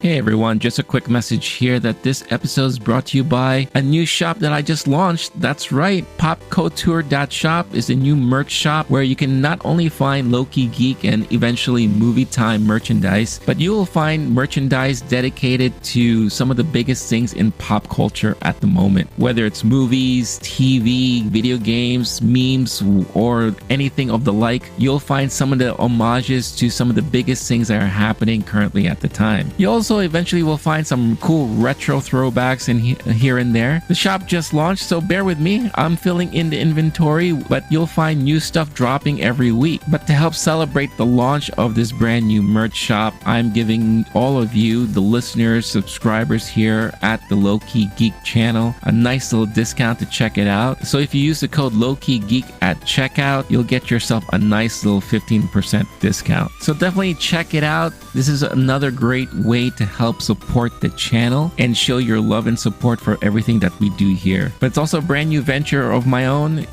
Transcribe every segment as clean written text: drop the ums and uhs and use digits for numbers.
Hey everyone, just a quick message here that this episode is brought to you by a new shop that I just launched. That's right, popculture.shop is a new merch shop where you can not only find Low-Key Geek and eventually MovieTime merchandise, but you will find merchandise dedicated to some of the biggest things in pop culture at the moment. Whether it's movies, TV, video games, memes, or anything of the like, you'll find some of the homages to some of the biggest things that are happening currently at the time. You also eventually will find some cool retro throwbacks in here and there. The shop just launched, so bear with me. I'm filling in the inventory, but you'll find new stuff dropping every week. But to help celebrate the launch of this brand new merch shop, I'm giving all of you, the listeners, subscribers here at the Low-Key Geek channel, a nice little discount to check it out. So if you use the code LOWKEYGEEK at checkout, you'll get yourself a nice little 15% discount. So definitely check it out. This is another great way to help support the channel and show your love and support for everything that we do here. But it's also a brand new venture of my own,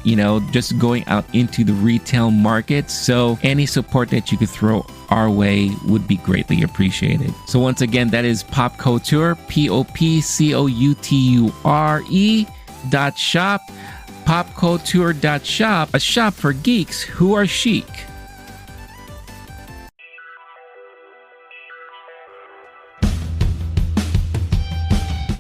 just going out into the retail market. So any support that you could throw our way would be greatly appreciated. So once again, that is Pop Couture, popculture.shop, popculture.shop, a shop for geeks who are chic.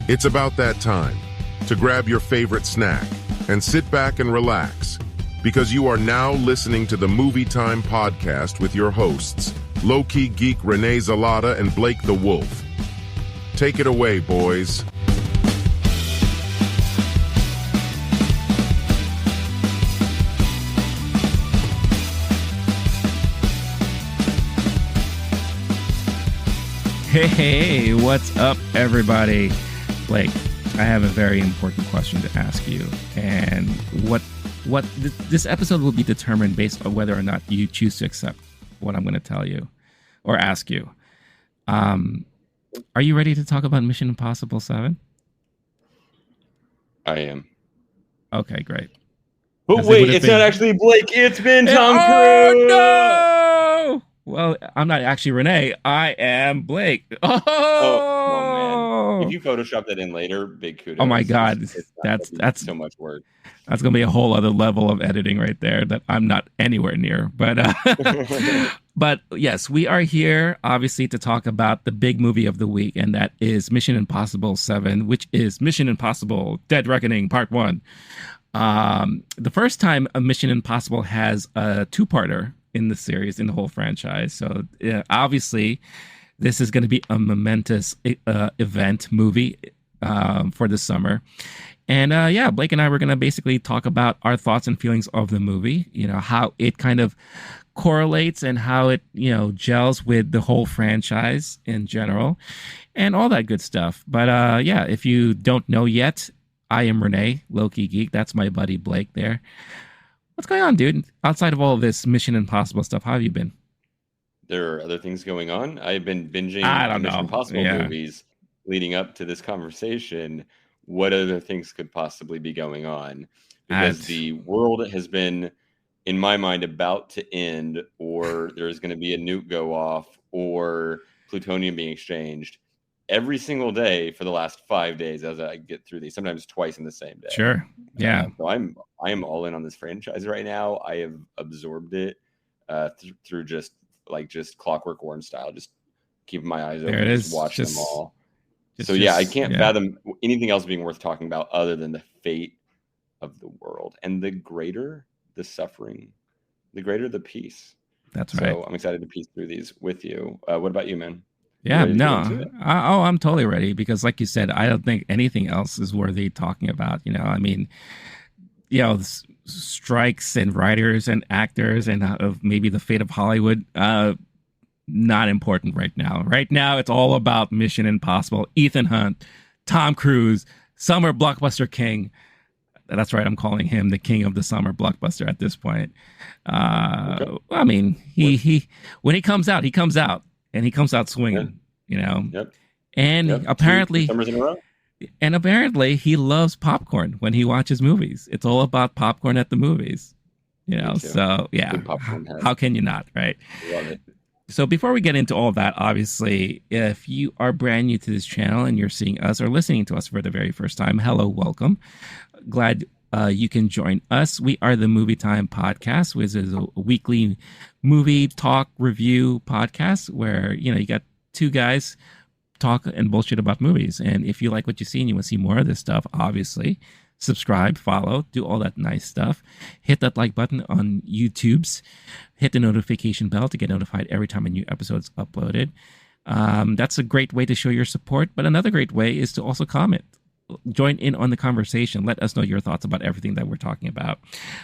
It's about that time to grab your favorite snack and sit back and relax, because you are now listening to the MovieTime podcast with your hosts, Low-Key Geek Renee Zalata and Blake the Wolf. Take it away, boys. Hey, what's up, everybody? Blake, I have a very important question to ask you, and this episode will be determined based on whether or not you choose to accept what I'm going to tell you or ask you. Are you ready to talk about Mission Impossible 7? I am. Okay, great. But wait, it's not actually Blake. It's been Tom Cruise. No! Well, I'm not actually Renee. I am Blake. Oh man! If you Photoshop that in later, big kudos. Oh my God, that's so much work. That's gonna be a whole other level of editing right there that I'm not anywhere near. But but yes, we are here obviously to talk about the big movie of the week, and that is Mission Impossible 7, which is Mission Impossible: Dead Reckoning Part 1. The first time a Mission Impossible has a two-parter in the series, in the whole franchise. So obviously this is going to be a momentous movie for the summer. And Blake and I were going to basically talk about our thoughts and feelings of the movie, how it kind of correlates and how it, gels with the whole franchise in general and all that good stuff. But if you don't know yet, I am Renee, Low-Key Geek. That's my buddy Blake there. What's going on, dude? Outside of all of this Mission Impossible stuff, how have you been? There are other things going on. I've been binging Mission Impossible movies leading up to this conversation. What other things could possibly be going on? Because the world has been, in my mind, about to end, or there's going to be a nuke go off, or plutonium being exchanged every single day for the last 5 days as I get through these, sometimes twice in the same day. Sure. Yeah. So I am all in on this franchise right now. I have absorbed it through just Clockwork Orange style, just keeping my eyes open, just watch them all. I can't fathom anything else being worth talking about other than the fate of the world. And the greater the suffering, the greater the peace. That's right. So I'm excited to piece through these with you. What about you, man? Yeah, no. I'm totally ready, because like you said, I don't think anything else is worthy talking about. Strikes and writers and actors and maybe the fate of Hollywood, not important right now. Right now, it's all about Mission Impossible, Ethan Hunt, Tom Cruise, summer blockbuster king. That's right, I'm calling him the king of the summer blockbuster at this point. Okay. I mean, he when he comes out, and he comes out swinging, Yep. And apparently, 2 summers in a row. And apparently he loves popcorn when he watches movies. It's all about popcorn at the movies, So yeah, how can you not, right? Love it. So before we get into all that, obviously, if you are brand new to this channel and you're seeing us or listening to us for the very first time, hello, welcome. Glad you can join us. We are the MovieTime podcast, which is a weekly movie talk review podcast where, you got two guys talk and bullshit about movies. And if you like what you see and you want to see more of this stuff, obviously, subscribe, follow, do all that nice stuff. Hit that like button on YouTube's. Hit the notification bell to get notified every time a new episode is uploaded. That's a great way to show your support. But another great way is to also comment. Join in on the conversation. Let us know your thoughts about everything that we're talking about.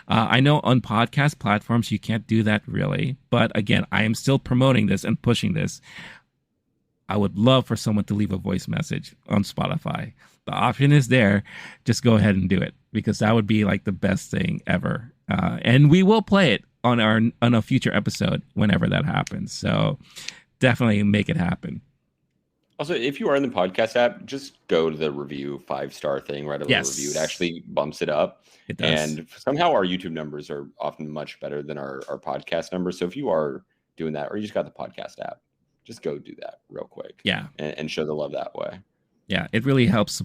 I know on podcast platforms you can't do that really. But again, I am still promoting this and pushing this. I would love for someone to leave a voice message on Spotify. The option is there. Just go ahead and do it because that would be like the best thing ever. And we will play it on a future episode whenever that happens. So definitely make it happen. Also, if you are in the podcast app, just go to the review 5-star thing, write a little review. It actually bumps it up. It does. And somehow our YouTube numbers are often much better than our podcast numbers. So if you are doing that or you just got the podcast app, just go do that real quick. Yeah. And show the love that way. Yeah, it really helps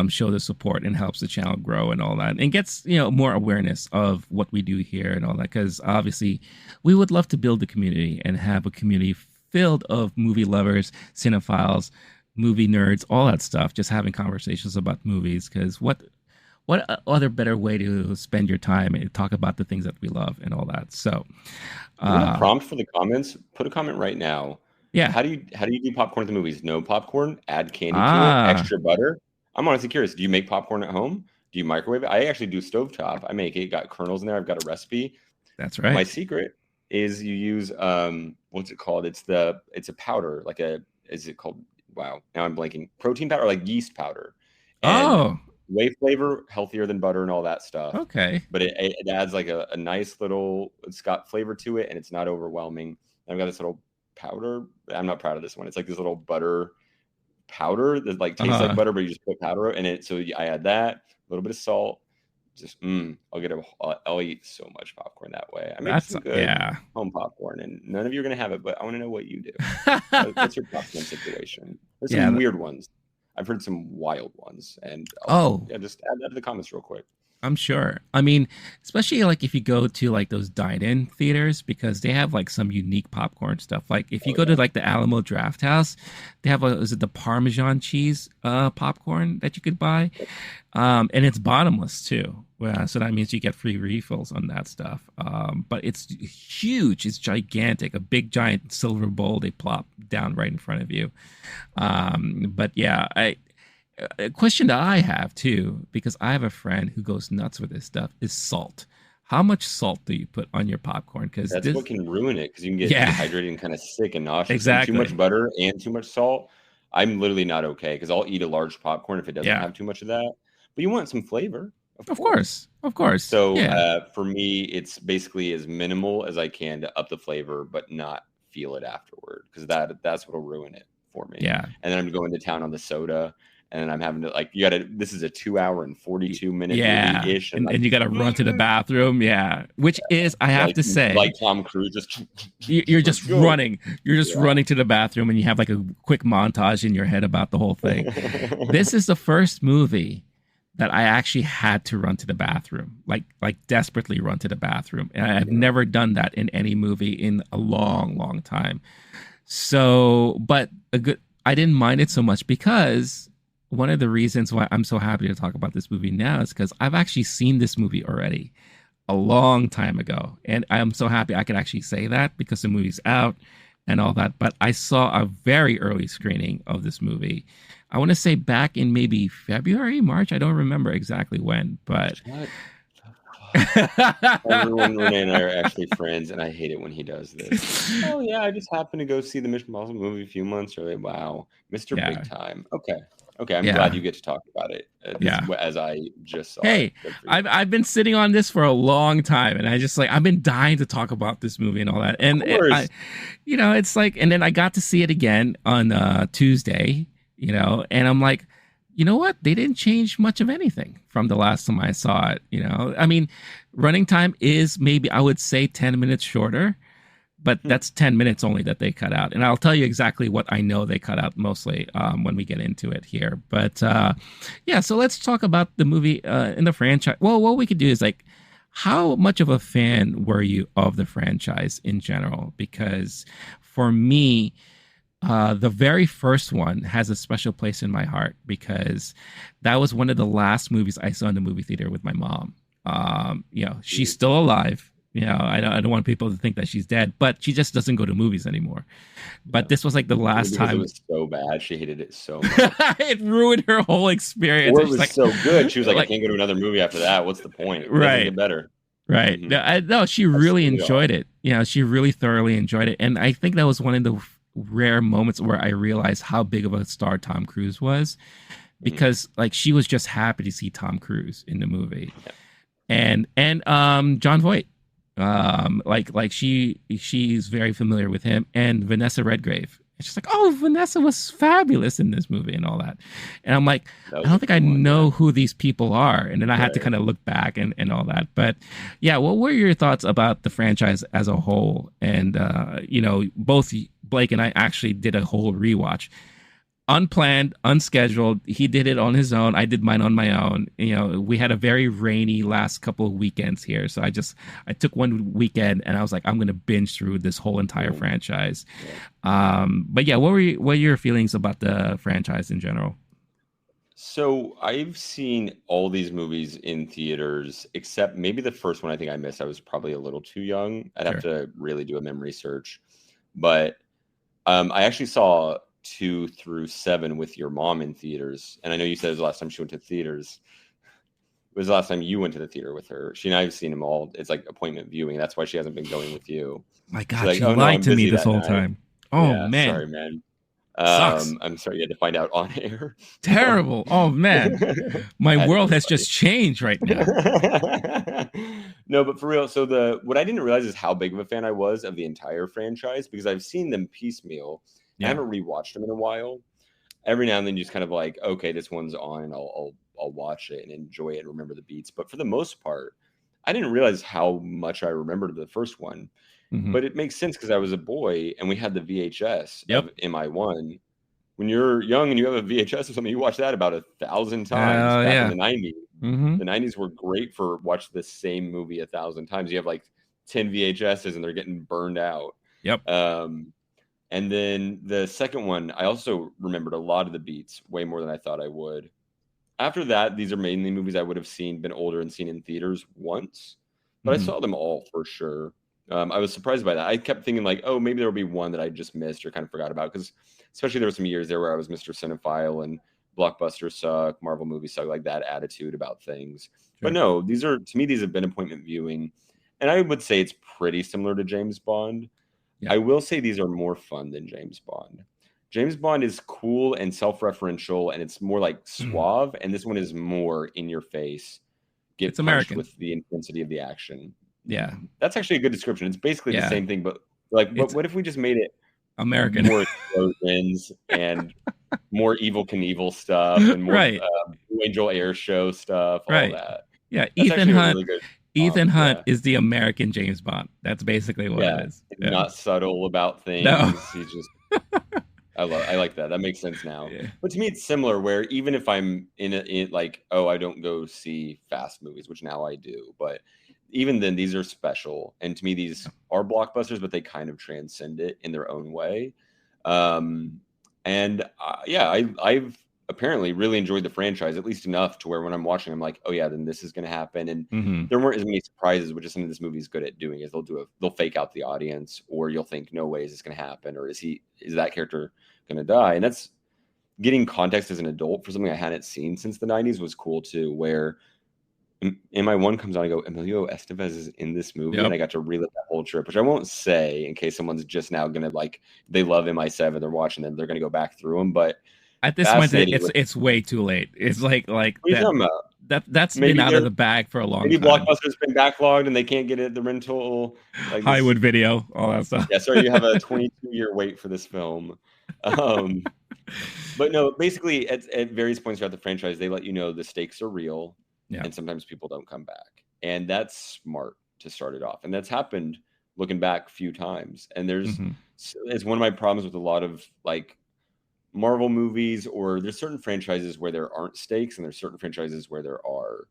show the support and helps the channel grow and all that, and gets more awareness of what we do here and all that. Because obviously, we would love to build a community and have a community filled of movie lovers, cinephiles, movie nerds, all that stuff. Just having conversations about movies. Because what other better way to spend your time and talk about the things that we love and all that. So, prompt for the comments. Put a comment right now. Yeah. How do you do popcorn at the movies? No popcorn, add candy to it, extra butter. I'm honestly curious. Do you make popcorn at home? Do you microwave it? I actually do stovetop. I make it. Got kernels in there. I've got a recipe. That's right. My secret is you use what's it called? It's a powder, is it called? Wow, now I'm blanking. Protein powder, like yeast powder. And whey flavor, healthier than butter and all that stuff. Okay. But it adds like a nice little. It's got flavor to it, and it's not overwhelming. I've got this little powder. I'm not proud of this one. It's like this little butter powder that like tastes like butter, but you just put powder in it. So I add that, a little bit of salt. Just I'll eat so much popcorn that way. I make some good home popcorn, and none of you are gonna have it, but I want to know what you do. What's your popcorn situation? There's some weird ones. I've heard some wild ones, and just add that to the comments real quick. I'm sure. I mean, especially like if you go to like those dine-in theaters, because they have like some unique popcorn stuff. Like if you go to like the Alamo Draft House, they have is it the Parmesan cheese popcorn that you could buy, and it's bottomless too. So that means you get free refills on that stuff. But it's huge. It's gigantic. A big giant silver bowl they plop down right in front of you. But yeah, a question that I have too, because I have a friend who goes nuts with this stuff, is salt. How much salt do you put on your popcorn? Because that's what can ruin it. Because you can get dehydrated and kind of sick and nauseous. Exactly. Too much butter and too much salt. I'm literally not okay because I'll eat a large popcorn if it doesn't have too much of that. But you want some flavor, of course. So for me, it's basically as minimal as I can to up the flavor, but not feel it afterward, because that's what'll ruin it for me. Yeah. And then I'm going to town on the soda. And I'm having to this is a 2-hour and 42-minute movie-ish. And you got to run to the bathroom. Yeah. Which is, I have to say. Like Tom Cruise. You're just running. You're just running to the bathroom, and you have like a quick montage in your head about the whole thing. This is the first movie that I actually had to run to the bathroom. Like desperately run to the bathroom. And I've never done that in any movie in a long, long time. So, but I didn't mind it so much because one of the reasons why I'm so happy to talk about this movie now is because I've actually seen this movie already a long time ago. And I'm so happy I could actually say that because the movie's out and all that. But I saw a very early screening of this movie. I want to say back in maybe February, March. I don't remember exactly when, but... Everyone, Renee and I are actually friends, and I hate it when he does this. Oh yeah, I just happened to go see the Mission Impossible movie a few months early. Wow, Mr. Big Time. Okay, I'm glad you get to talk about it. As I just saw. Hey, I've been sitting on this for a long time, and I've been dying to talk about this movie and all that. And it's like, and then I got to see it again on Tuesday. And I'm like, you know what? They didn't change much of anything from the last time I saw it. I mean, running time is maybe, I would say, 10 minutes shorter, but that's 10 minutes only that they cut out. And I'll tell you exactly what I know they cut out mostly when we get into it here. But yeah, so let's talk about the movie in the franchise. Well, what we could do is like, how much of a fan were you of the franchise in general? Because for me, the very first one has a special place in my heart because that was one of the last movies I saw in the movie theater with my mom. She's still alive. I don't want people to think that she's dead, but she just doesn't go to movies anymore. But this was like the last time. It was so bad. She hated it so much. It ruined her whole experience. Or it was like, so good. She was like, I can't go to another movie after that. What's the point? It doesn't get better. Right. Mm-hmm. No, she really enjoyed it. She really thoroughly enjoyed it. And I think that was one of the rare moments where I realized how big of a star Tom Cruise was, because like she was just happy to see Tom Cruise in the movie. Yeah. And Jon Voight. She's very familiar with him, and Vanessa Redgrave. And she's like, oh, Vanessa was fabulous in this movie and all that. And I'm like, I don't think I know who these people are. And then I had to kind of look back and all that. But yeah, what were your thoughts about the franchise as a whole? And, both Blake and I actually did a whole rewatch. Unplanned, unscheduled. He did it on his own. I did mine on my own. We had a very rainy last couple of weekends here. So I took one weekend and I was like, I'm going to binge through this whole entire franchise. But yeah, what were your feelings about the franchise in general? So I've seen all these movies in theaters, except maybe the first one I think I missed. I was probably a little too young. I'd have to really do a memory search. But I actually saw 2 through 7 with your mom in theaters, and I know you said it was the last time she went to theaters. It was the last time you went to the theater with her. She and I have seen them all. It's like appointment viewing. That's why she hasn't been going with you. My God, like, she lied to me this whole time. Oh yeah, man, sorry, man. I'm sorry you had to find out on air. Terrible. Oh man, my world has just changed right now. No, but for real. So what I didn't realize is how big of a fan I was of the entire franchise, because I've seen them piecemeal. I haven't rewatched them in a while. Every now and then, just kind of like, okay, this one's on, and I'll watch it and enjoy it and remember the beats. But for the most part, I didn't realize how much I remembered the first one. Mm-hmm. But it makes sense because I was a boy and we had the VHS of MI1. When you're young and you have a VHS or something, you watch that about 1,000 times back in the 90s. Mm-hmm. The 90s were great for watching the same movie 1,000 times. You have like 10 VHSs and they're getting burned out. Yep. And then the second one, I also remembered a lot of the beats, way more than I thought I would. After that, these are mainly movies I would have been older and seen in theaters once. But I saw them all for sure. I was surprised by that. I kept thinking like, oh, maybe there'll be one that I just missed or kind of forgot about. Because especially there were some years there where I was Mr. Cinephile and blockbusters suck, Marvel movies suck, like that attitude about things. Sure. But no, these have been appointment viewing. And I would say it's pretty similar to James Bond. Yeah. I will say these are more fun than James Bond. James Bond is cool and self-referential, and it's more like suave, and this one is more in your face. It's American with the intensity of the action. Yeah, that's actually a good description. It's basically the same thing, but like, what if we just made it American, more explosions and more Evel Knievel stuff, and more Blue Angel Air Show stuff, all that. Yeah, that's Ethan Hunt. Really Ethan Hunt is the American James Bond. That's basically what it is. Yeah. Not subtle about things. No. He's just. I like that. That makes sense now. Yeah. But to me, it's similar. Where even if I'm in like, I don't go see fast movies, which now I do. But even then, these are special, and to me, these are blockbusters, but they kind of transcend it in their own way. I've apparently really enjoyed the franchise, at least enough to where when I'm watching, I'm like, oh yeah, then this is going to happen. And there weren't as many surprises, which is something this movie is good at doing. Is they'll fake out the audience, or you'll think, no way is this going to happen, or is that character going to die? And that's getting context as an adult for something I hadn't seen since the 90s was cool too. Where MI1 comes on, I go, Emilio Estevez is in this movie, and I got to relive that whole trip, which I won't say in case someone's just now going to like, they love MI7, they're watching them, they're going to go back through them, but. At this point, it's way too late. It's like that's been out of the bag for a long time. Maybe Blockbuster's been backlogged and they can't get it. The rental, like Hollywood Video, all that stuff. Yeah, sorry, you have a 22-year wait for this film. But no, basically, at various points throughout the franchise, they let you know the stakes are real, and sometimes people don't come back, and that's smart to start it off. And that's happened looking back a few times. And it's one of my problems with a lot of like Marvel movies, or there's certain franchises where there aren't stakes and there's certain franchises where there are.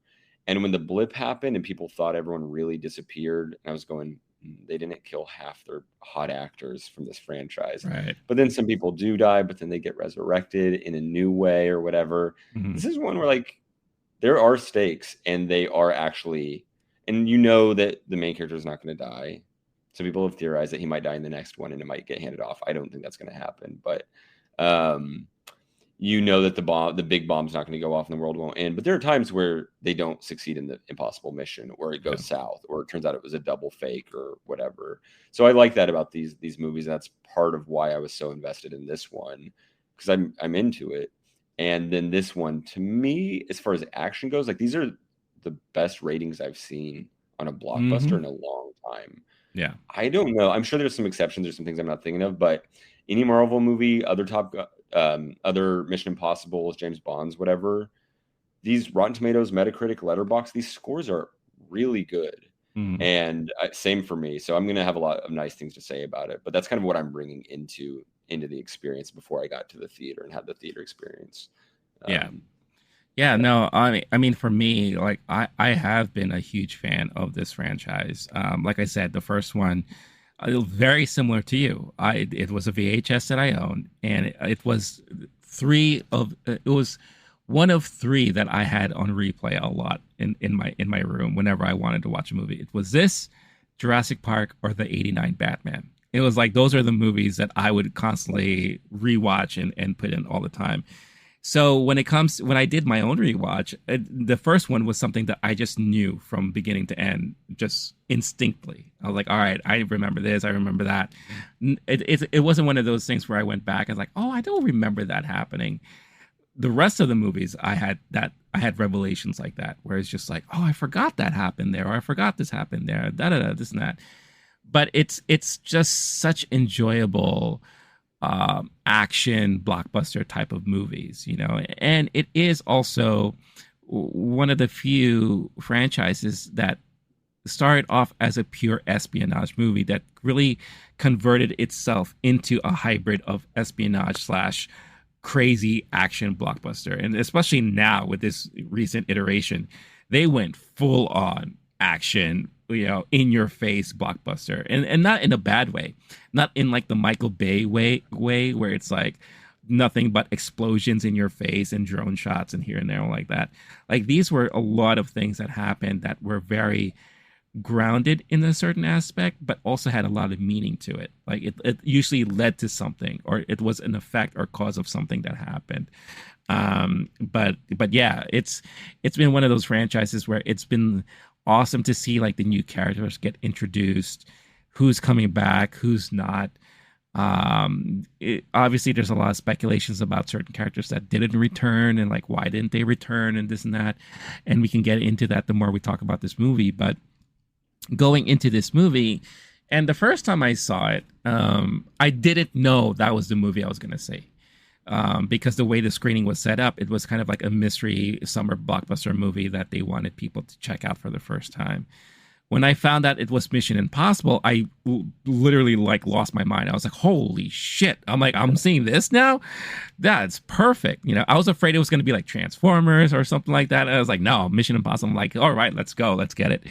And when the blip happened and people thought everyone really disappeared, I was going, they didn't kill half their hot actors from this franchise. Right. But then some people do die, but then they get resurrected in a new way or whatever. This is one where like there are stakes and they are actually, and you know that the main character is not going to die. Some people have theorized that he might die in the next one and it might get handed off. I don't think that's going to happen, but you know that the big bomb's not going to go off and the world won't end. But there are times where they don't succeed in the impossible mission, or it goes south, or it turns out it was a double fake or whatever. So I like that about these movies. And that's part of why I was so invested in this one, because I'm into it. And then this one, to me, as far as action goes, like these are the best ratings I've seen on a blockbuster in a long time. Yeah. I don't know. I'm sure there's some exceptions. There's some things I'm not thinking of, but any Marvel movie, other Mission Impossible, James Bonds, whatever, these Rotten Tomatoes, Metacritic, Letterboxd, these scores are really good. And same for me. So I'm going to have a lot of nice things to say about it, but that's kind of what I'm bringing into the experience before I got to the theater and had the theater experience. No, I mean, for me, like I have been a huge fan of this franchise. Like I said, the first one, very similar to you. It was a VHS that I owned, and it was one of three that I had on replay a lot in my room whenever I wanted to watch a movie. It was this, Jurassic Park, or the '89 Batman. It was like those are the movies that I would constantly rewatch and put in all the time. So when I did my own rewatch, the first one was something that I just knew from beginning to end, just instinctively. I was like, all right, I remember this, I remember that. It wasn't one of those things where I went back and was like, oh, I don't remember that happening. The rest of the movies, I had revelations like that, where it's just like, oh, I forgot that happened there, or I forgot this happened there, this and that. But it's just such enjoyable action blockbuster type of movies, you know, and it is also one of the few franchises that started off as a pure espionage movie that really converted itself into a hybrid of espionage / crazy action blockbuster. And especially now with this recent iteration, they went full on action, you know, in your face blockbuster, and not in a bad way, not in like the Michael Bay way where it's like nothing but explosions in your face and drone shots and here and there like that. Like these were a lot of things that happened that were very grounded in a certain aspect, but also had a lot of meaning to it. Like it usually led to something, or it was an effect or cause of something that happened. But yeah, it's been one of those franchises where it's been awesome to see like the new characters get introduced, who's coming back, who's not. Obviously there's a lot of speculations about certain characters that didn't return and like why didn't they return and this and that, and we can get into that the more we talk about this movie. But going into this movie, and the first time I saw it, I didn't know that was the movie I was going to see. Because the way the screening was set up, it was kind of like a mystery summer blockbuster movie that they wanted people to check out for the first time. When I found out it was Mission Impossible, I literally like lost my mind. I was like, holy shit. I'm like, I'm seeing this now? That's perfect. You know, I was afraid it was going to be like Transformers or something like that. And I was like, no, Mission Impossible. I'm like, all right, let's go. Let's get it.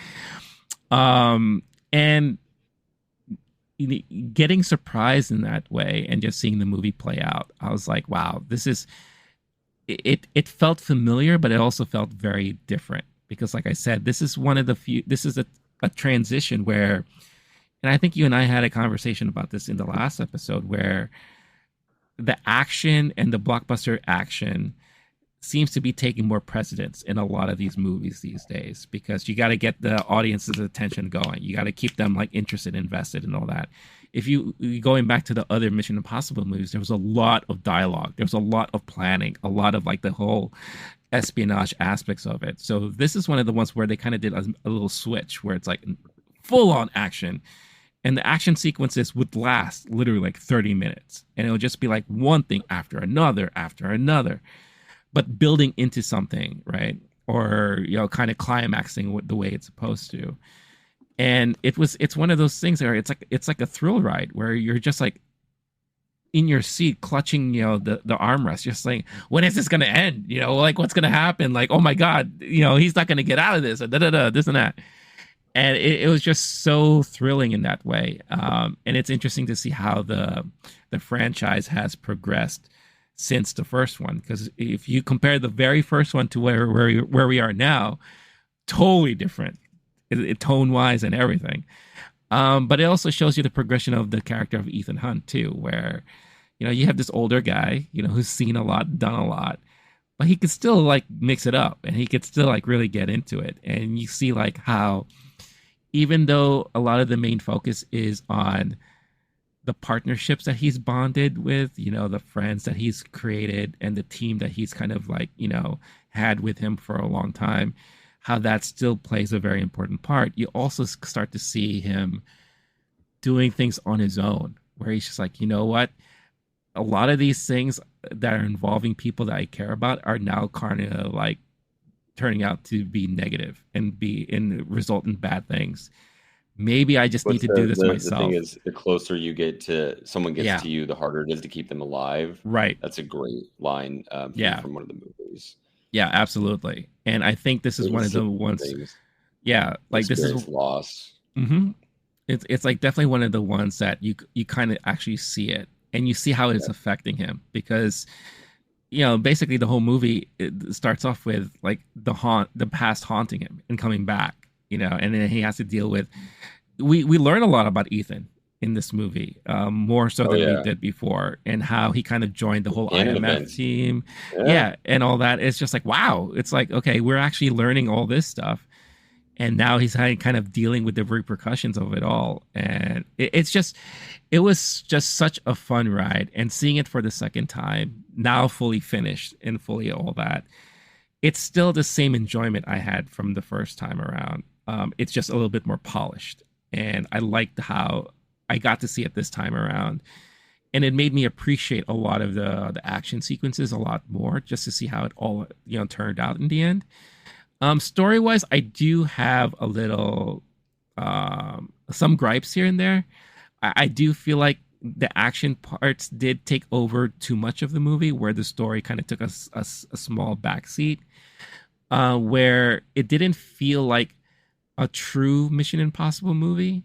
And getting surprised in that way and just seeing the movie play out, I was like, wow, this is it felt familiar, but it also felt very different because, like I said, this is one of the few, this is a transition where, and I think you and I had a conversation about this in the last episode, where the action and the blockbuster action seems to be taking more precedence in a lot of these movies these days, because you got to get the audience's attention going. You got to keep them like interested, invested, and all that. If you going back to the other Mission Impossible movies, there was a lot of dialogue. There was a lot of planning, a lot of like the whole espionage aspects of it. So this is one of the ones where they kind of did a little switch where it's like full on action. And the action sequences would last literally like 30 minutes. And it would just be like one thing after another, but building into something, right? Or, you know, kind of climaxing the way it's supposed to. And it's one of those things where it's like a thrill ride where you're just like in your seat clutching, the armrest, just like, when is this going to end? Like, what's going to happen? Like, oh my God, he's not going to get out of this, this and that. And it was just so thrilling in that way. And it's interesting to see how the franchise has progressed since the first one. Because if you compare the very first one to where we are now, totally different, tone wise and everything. But it also shows you the progression of the character of Ethan Hunt too, where, you have this older guy, who's seen a lot, done a lot, but he could still like mix it up and he could still like really get into it. And you see like how, even though a lot of the main focus is on the partnerships that he's bonded with, the friends that he's created and the team that he's kind of like, had with him for a long time, how that still plays a very important part. You also start to see him doing things on his own, where he's just like, you know what? A lot of these things that are involving people that I care about are now kind of like turning out to be negative and result in bad things. Maybe I just need to do this myself. The thing is, the closer you get to someone gets to you, the harder it is to keep them alive. Right. That's a great line from one of the movies. Yeah, absolutely. And I think this is one of the ones. Yeah, like this is loss. Mm-hmm. It's like definitely one of the ones that you kind of actually see it, and you see how it's affecting him, because basically the whole movie, it starts off with like the past haunting him and coming back, and then he has to deal with. We learn a lot about Ethan in this movie, more so than we did before, and how he kind of joined the whole IMF team, and all that. It's just like, wow, it's like, okay, we're actually learning all this stuff, and now he's kind of dealing with the repercussions of it all, and it was just such a fun ride. And seeing it for the second time, now fully finished and fully all that, it's still the same enjoyment I had from the first time around. It's just a little bit more polished, and I liked how I got to see it this time around, and it made me appreciate a lot of the action sequences a lot more, just to see how it all turned out in the end. Story wise, I do have a little some gripes here and there. I do feel like the action parts did take over too much of the movie, where the story kind of took a small backseat, where it didn't feel like a true Mission Impossible movie.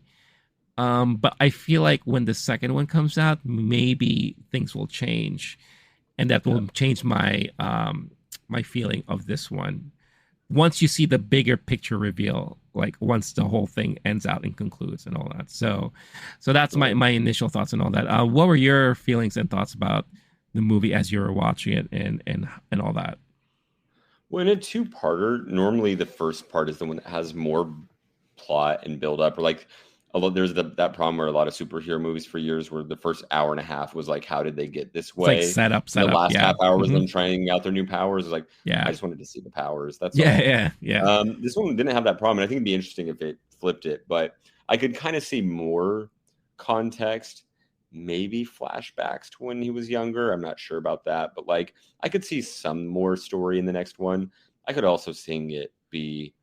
But I feel like when the second one comes out, maybe things will change, and that will change my my feeling of this one. Once you see the bigger picture reveal, like once the whole thing ends out and concludes and all that. So that's my initial thoughts and all that. What were your feelings and thoughts about the movie as you were watching it and all that? Well, in a two-parter, normally the first part is the one that has more plot and build up, or like, although there's that problem where a lot of superhero movies for years, where the first hour and a half was like, how did they get this way? It's like set up. The last half hour was them trying out their new powers. It was like, I just wanted to see the powers. That's all. Yeah. This one didn't have that problem, and I think it'd be interesting if it flipped it. But I could kind of see more context, maybe flashbacks to when he was younger. I'm not sure about that, but like I could see some more story in the next one. I could also see it be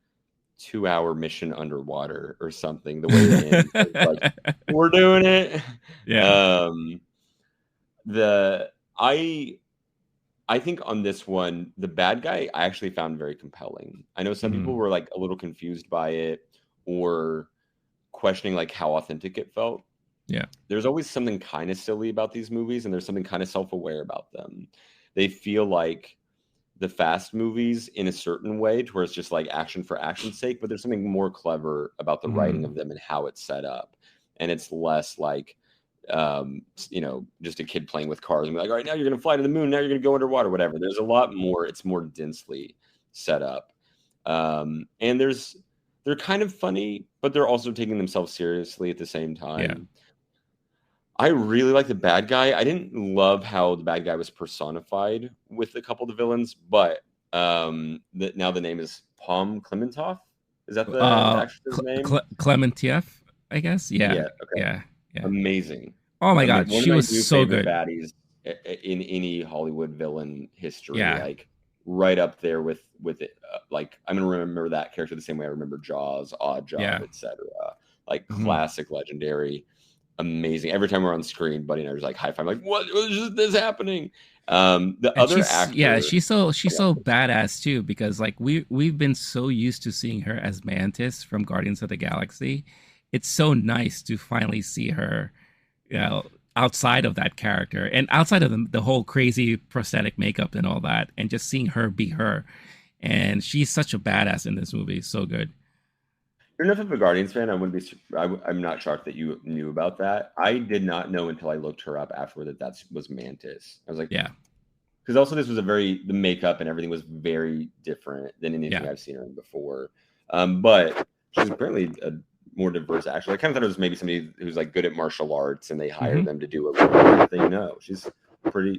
2-hour mission underwater or something. The way it ends, like, we're doing it. Yeah. I think on this one, the bad guy I actually found very compelling. I know some people were like a little confused by it or questioning like how authentic it felt. Yeah. There's always something kind of silly about these movies, and there's something kind of self-aware about them. They feel like the Fast movies in a certain way, to where it's just like action for action's sake, but there's something more clever about the writing of them and how it's set up. And it's less like, just a kid playing with cars and be like, all right, now you're going to fly to the moon. Now you're going to go underwater, whatever. There's a lot more. It's more densely set up. And they're kind of funny, but they're also taking themselves seriously at the same time. Yeah. I really like the bad guy. I didn't love how the bad guy was personified with a couple of the villains, but now the name is Palm Clementov. Is that the actress's name? Clementieff, I guess. Yeah. Okay. Yeah. Amazing. Oh my God, she was so good. Baddies in any Hollywood villain history. Yeah. Like right up there with it. Like I'm gonna remember that character the same way I remember Jaws, Odd Job, etc. like classic, legendary, amazing. Every time we're on screen, Buddy and I was like high five, like, what is this happening? The other actor, she's so badass too, because like we've been so used to seeing her as Mantis from Guardians of the Galaxy. It's so nice to finally see her, you know, outside of that character and outside of the whole crazy prosthetic makeup and all that, and just seeing her be her. And she's such a badass in this movie. So good. You're enough of a Guardians fan. I wouldn't be. I'm not shocked that you knew about that. I did not know until I looked her up afterward that was Mantis. I was like, yeah, because also this was the makeup and everything was very different than anything I've seen her in before. But she's apparently a more diverse actor. I kind of thought it was maybe somebody who's like good at martial arts and they hire them to do a thing. No, she's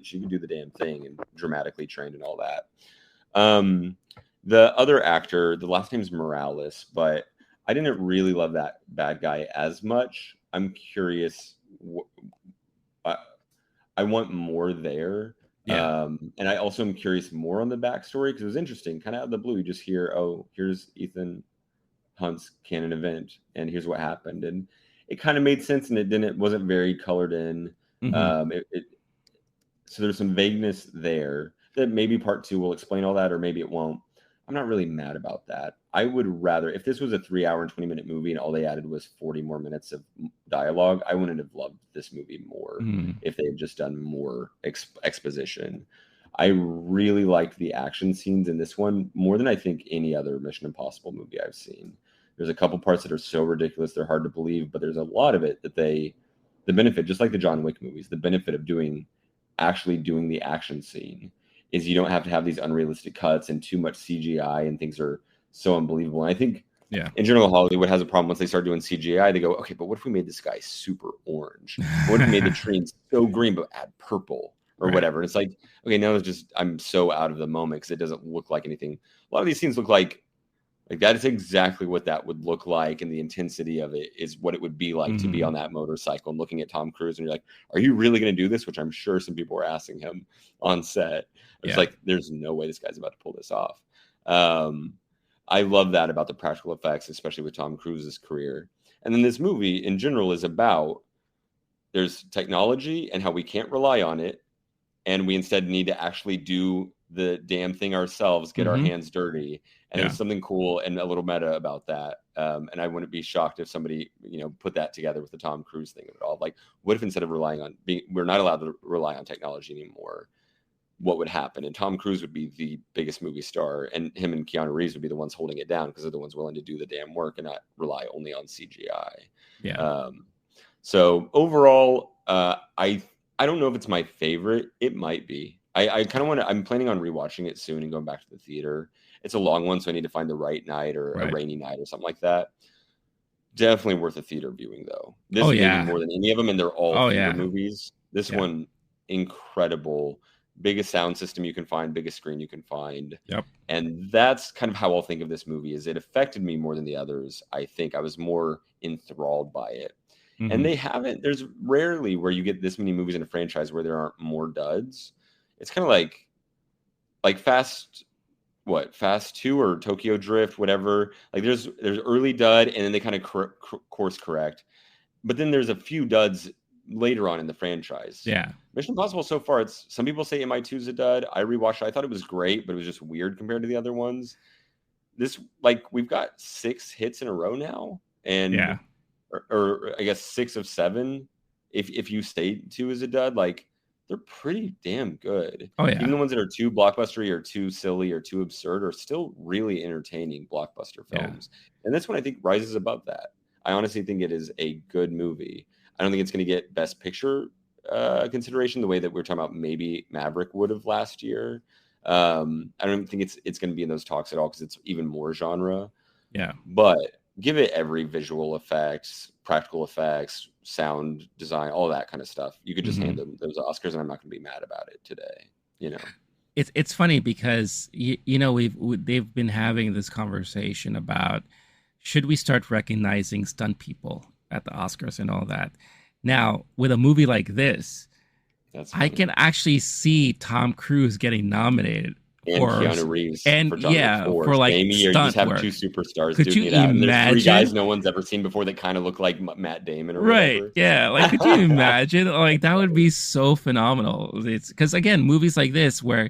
she can do the damn thing and dramatically trained and all that. The other actor, the last name's Morales, but I didn't really love that bad guy as much. I'm curious. I want more there. Yeah. And I also am curious more on the backstory because it was interesting. Kind of out of the blue, you just hear, oh, here's Ethan Hunt's canon event, and here's what happened. And it kind of made sense, and it wasn't very colored in. So there's some vagueness there that maybe part 2 will explain all that, or maybe it won't. I'm not really mad about that. I would rather, if this was a 3-hour and 20-minute movie and all they added was 40 more minutes of dialogue, I wouldn't have loved this movie more if they had just done more exposition. I really liked the action scenes in this one more than I think any other Mission Impossible movie I've seen. There's a couple parts that are so ridiculous they're hard to believe, but there's a lot of it that the benefit, just like the John Wick movies, the benefit of actually doing the action scene is you don't have to have these unrealistic cuts and too much CGI, and things are so unbelievable. And I think in general, Hollywood has a problem once they start doing CGI. They go, okay, but what if we made this guy super orange? What if we made the trees so green but add purple or whatever? And it's like, okay, now it's just, I'm so out of the moment because it doesn't look like anything. A lot of these scenes look like that is exactly what that would look like, and the intensity of it is what it would be like to be on that motorcycle and looking at Tom Cruise, and you're like, are you really going to do this? Which I'm sure some people were asking him on set. It's like, there's no way this guy's about to pull this off. I love that about the practical effects, especially with Tom Cruise's career. And then this movie in general is about there's technology and how we can't rely on it, and we instead need to actually do the damn thing ourselves, get our hands dirty. And there's something cool and a little meta about that. And I wouldn't be shocked if somebody, put that together with the Tom Cruise thing of it all. Like, what if instead of we're not allowed to rely on technology anymore, what would happen? And Tom Cruise would be the biggest movie star, and him and Keanu Reeves would be the ones holding it down because they're the ones willing to do the damn work and not rely only on CGI. Yeah. So overall, I don't know if it's my favorite. It might be. I kind of I'm planning on rewatching it soon and going back to the theater. It's a long one, so I need to find the right night or a rainy night or something like that. Definitely worth a theater viewing, though. This maybe more than any of them, and they're all theater movies. This one, incredible. Biggest sound system you can find, biggest screen you can find. Yep. And that's kind of how I'll think of this movie, is it affected me more than the others. I think I was more enthralled by it. And there's rarely where you get this many movies in a franchise where there aren't more duds. It's kind of like Fast 2 or Tokyo Drift, whatever. Like there's early dud, and then they kind of course correct. But then there's a few duds later on in the franchise. Yeah. Mission Impossible so far, some people say MI2 is a dud. I rewatched it. I thought it was great, but it was just weird compared to the other ones. This, we've got 6 hits in a row now. And or I guess 6 of 7. If you say 2 is a dud, they're pretty damn good. Oh, yeah. Even the ones that are too blockbustery or too silly or too absurd are still really entertaining blockbuster films. And this one, I think, rises above that. I honestly think it is a good movie. I don't think it's going to get Best Picture consideration the way that we were talking about maybe Maverick would have last year. I don't think it's going to be in those talks at all because it's even more genre. Yeah. But give it every visual effects, practical effects, sound design, all that kind of stuff. You could just hand them those Oscars, and I'm not going to be mad about it today. It's funny because they've been having this conversation about should we start recognizing stunt people at the Oscars and all that. Now, with a movie like this, I can actually see Tom Cruise getting nominated and Keanu Reeves and for John Wick 4. for like Amy, you just have two superstars doing it out. And there's 3 guys no one's ever seen before that kind of look like Matt Damon or whatever. Yeah, like could you imagine? Like that would be so phenomenal. It's because again, movies like this where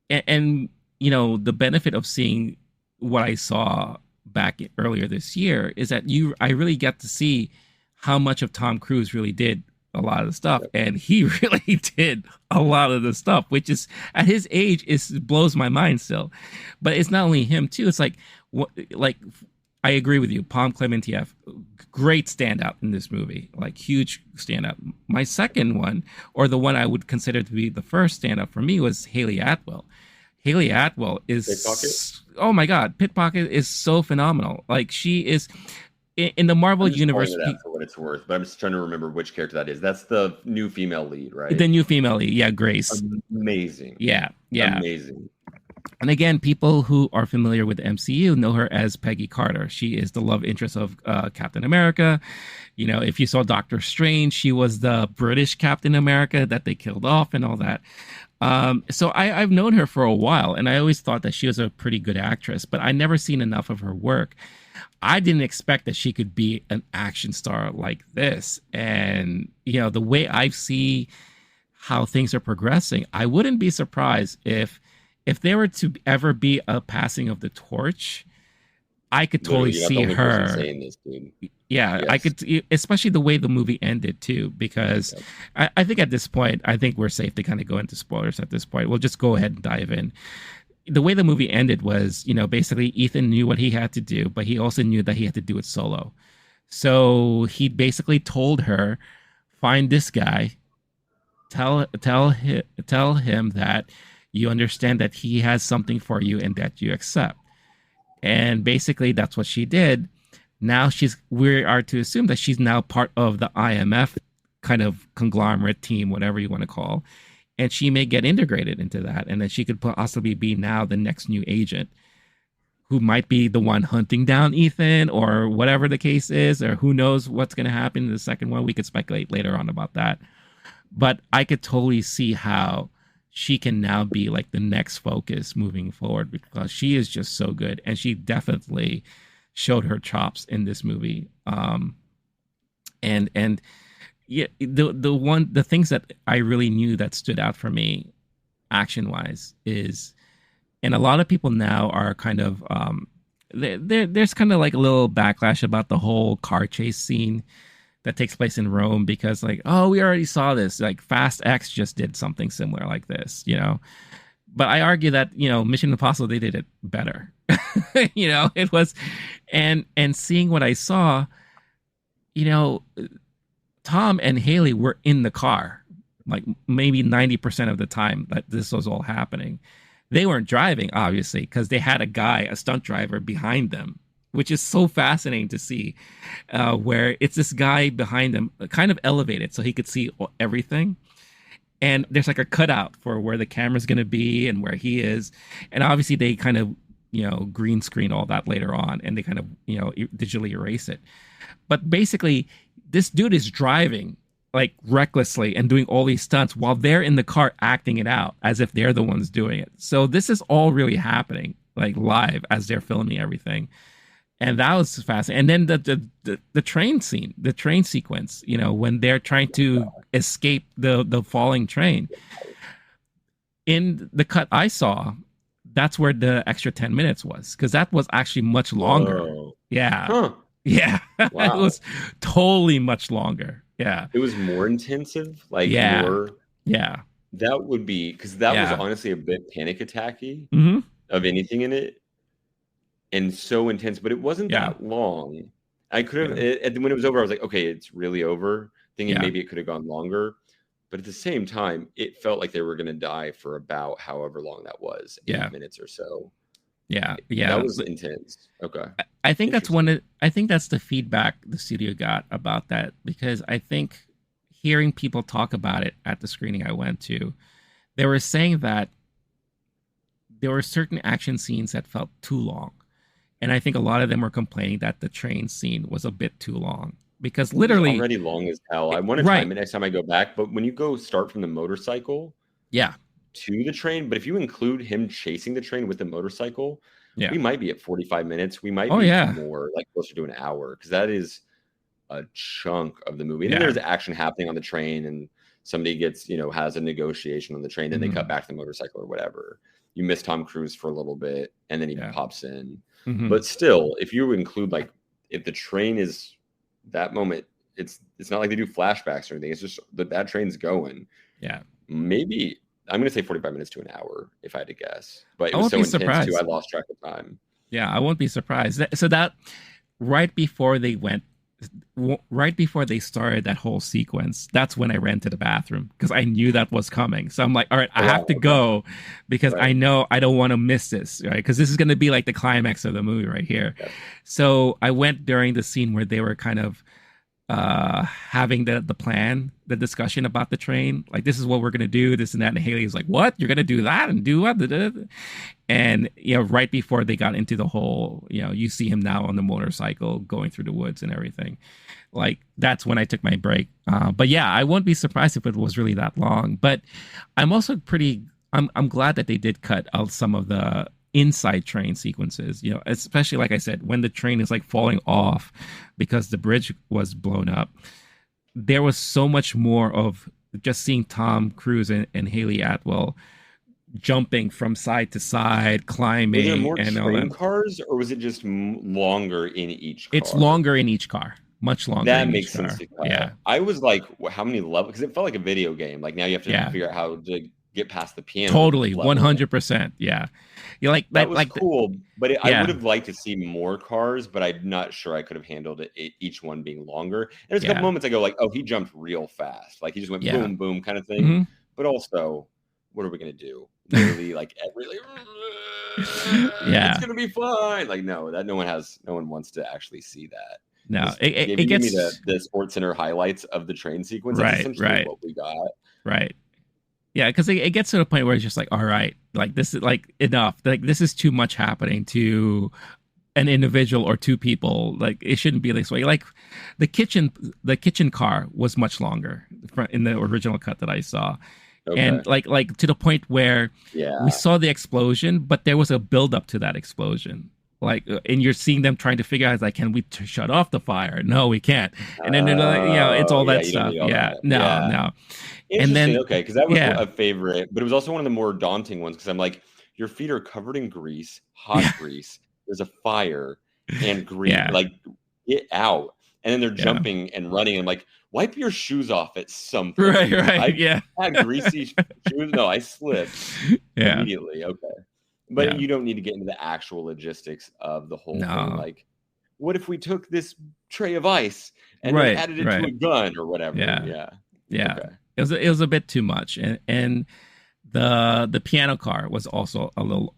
and you know, the benefit of seeing what I saw back earlier this year is that I really get to see how much of Tom Cruise really did a lot of the stuff, and he really did a lot of the stuff, which is at his age blows my mind still. But it's not only him too. It's like I agree with you, Palm Clementieff, great standout in this movie, like huge standout. My second one, or the one I would consider to be the first standout for me, was Haley Atwell. Haley Atwell is, oh my God, Pickpocket is so phenomenal. Like she is in the Marvel universe. For what it's worth, but I'm just trying to remember which character that is. That's the new female lead, right? The new female lead, yeah, Grace. Amazing. Yeah, amazing. And again, people who are familiar with the MCU know her as Peggy Carter. She is the love interest of Captain America. You know, if you saw Doctor Strange, she was the British Captain America that they killed off and all that. So I've known her for a while, and I always thought that she was a pretty good actress, but I never seen enough of her work. I didn't expect that she could be an action star like this. And, you know, the way I see how things are progressing, I wouldn't be surprised if there were to ever be a passing of the torch, I could totally see her. Saying this, dude. Yeah, yes. I could, especially the way the movie ended too, because I think at this point, I think we're safe to kind of go into spoilers at this point. We'll just go ahead and dive in. The way the movie ended was, you know, basically Ethan knew what he had to do, but he also knew that he had to do it solo. So he basically told her, find this guy, tell him that you understand that he has something for you and that you accept. And basically that's what she did. Now we are to assume that she's now part of the IMF kind of conglomerate team, whatever you want to call. And she may get integrated into that. And then she could possibly be now the next new agent who might be the one hunting down Ethan or whatever the case is, or who knows what's going to happen in the second one. We could speculate later on about that. But I could totally see how she can now be like the next focus moving forward, because she is just so good. And she definitely showed her chops in this movie. And yeah, the things that I really knew that stood out for me action wise is, and a lot of people now are kind of, there's kind of like a little backlash about the whole car chase scene that takes place in Rome, because like, oh, we already saw this, like Fast X just did something similar like this, you know. But I argue that, you know, Mission Impossible, they did it better. You know, it was, and seeing what I saw, you know, Tom and Haley were in the car like maybe 90% of the time that this was all happening. They weren't driving, obviously, because they had a stunt driver behind them, which is so fascinating to see, where it's this guy behind them kind of elevated so he could see everything. And there's like a cutout for where the camera's going to be and where he is. And obviously they kind of, you know, green screen all that later on, and they kind of, you know, digitally erase it. But basically, this dude is driving like recklessly and doing all these stunts while they're in the car acting it out as if they're the ones doing it. So this is all really happening like live as they're filming everything. And that was fascinating. And then the train scene, the train sequence, you know, when they're trying to escape the falling train. In the cut I saw, that's where the extra 10 minutes was, because that was actually much longer. Whoa. Yeah. Huh. Yeah. Wow. It was totally much longer. Yeah. It was more intensive. Like, yeah. More. Yeah. That would be, because that was honestly a bit panic attacky of anything in it. And so intense, but it wasn't that long. I could have, when it was over, I was like, okay, it's really over. Thinking maybe it could have gone longer. But at the same time, it felt like they were going to die for about however long that was, 8 minutes or so. Yeah. That was intense. Okay. I think that's I think that's the feedback the studio got about that, because I think hearing people talk about it at the screening I went to, they were saying that there were certain action scenes that felt too long. And I think a lot of them were complaining that the train scene was a bit too long, because literally it's already long as hell. I want to time it next time I go back, but when you go start from the motorcycle to the train, but if you include him chasing the train with the motorcycle, we might be at 45 minutes. We might be more, like closer to an hour, because that is a chunk of the movie. And then there's action happening on the train, and somebody gets, has a negotiation on the train, then they cut back to the motorcycle or whatever. You miss Tom Cruise for a little bit, and then he pops in. But still, if you include, like, if the train is that moment, it's not like they do flashbacks or anything. It's just that train's going. Yeah. Maybe I'm going to say 45 minutes to an hour if I had to guess. But it was so intense too, I lost track of time. Yeah, I won't be surprised. So that right before they started that whole sequence, that's when I ran to the bathroom because I knew that was coming. So I'm like, all right, I have to go because I know I don't want to miss this, right? Because this is going to be like the climax of the movie right here. Yeah. So I went during the scene where they were kind of having the plan, the discussion about the train, like this is what we're gonna do, this and that, and Haley's like, what, you're gonna do that and do what? And right before they got into the whole, you see him now on the motorcycle going through the woods and everything, like that's when I took my break. But yeah, I won't be surprised if it was really that long. But I'm also I'm glad that they did cut out some of the inside train sequences, especially like I said, when the train is like falling off because the bridge was blown up. There was so much more of just seeing Tom Cruise and Haley Atwell jumping from side to side, climbing. Was there more and train cars, or was it just longer in each car? It's longer in each car, much longer. That makes sense. Yeah, I was like, how many levels? Because it felt like a video game. Like now you have to figure out how to get past the piano. Totally, 100%. Yeah, you like that was like cool, but I would have liked to see more cars, but I'm not sure I could have handled it, each one being longer. And there's a couple moments I go like, oh, he jumped real fast, like he just went boom boom kind of thing. But also, what are we gonna do? Literally, like it's gonna be fine. Like no one wants to actually see that. No, it gets me the Sports Center highlights of the train sequence. That's essentially what we got. Right. Yeah, because it gets to the point where it's just like, all right, like this is like enough. Like this is too much happening to an individual or two people. Like it shouldn't be this way. Like the kitchen car was much longer in the original cut that I saw. Okay. And like to the point where we saw the explosion, but there was a build up to that explosion. Like, and you're seeing them trying to figure out, like, can we shut off the fire? No, we can't. And then they're like, it's all that stuff. No. And then because that was a favorite, but it was also one of the more daunting ones because I'm like, your feet are covered in grease, hot grease. There's a fire and grease. Like, get out. And then they're jumping and running. And like, wipe your shoes off at some point. Right. I had greasy shoes. No, I slipped immediately. Okay. But you don't need to get into the actual logistics of the whole thing. Like, what if we took this tray of ice and then added it to a gun or whatever? Yeah. Okay. It was a bit too much, and the piano car was also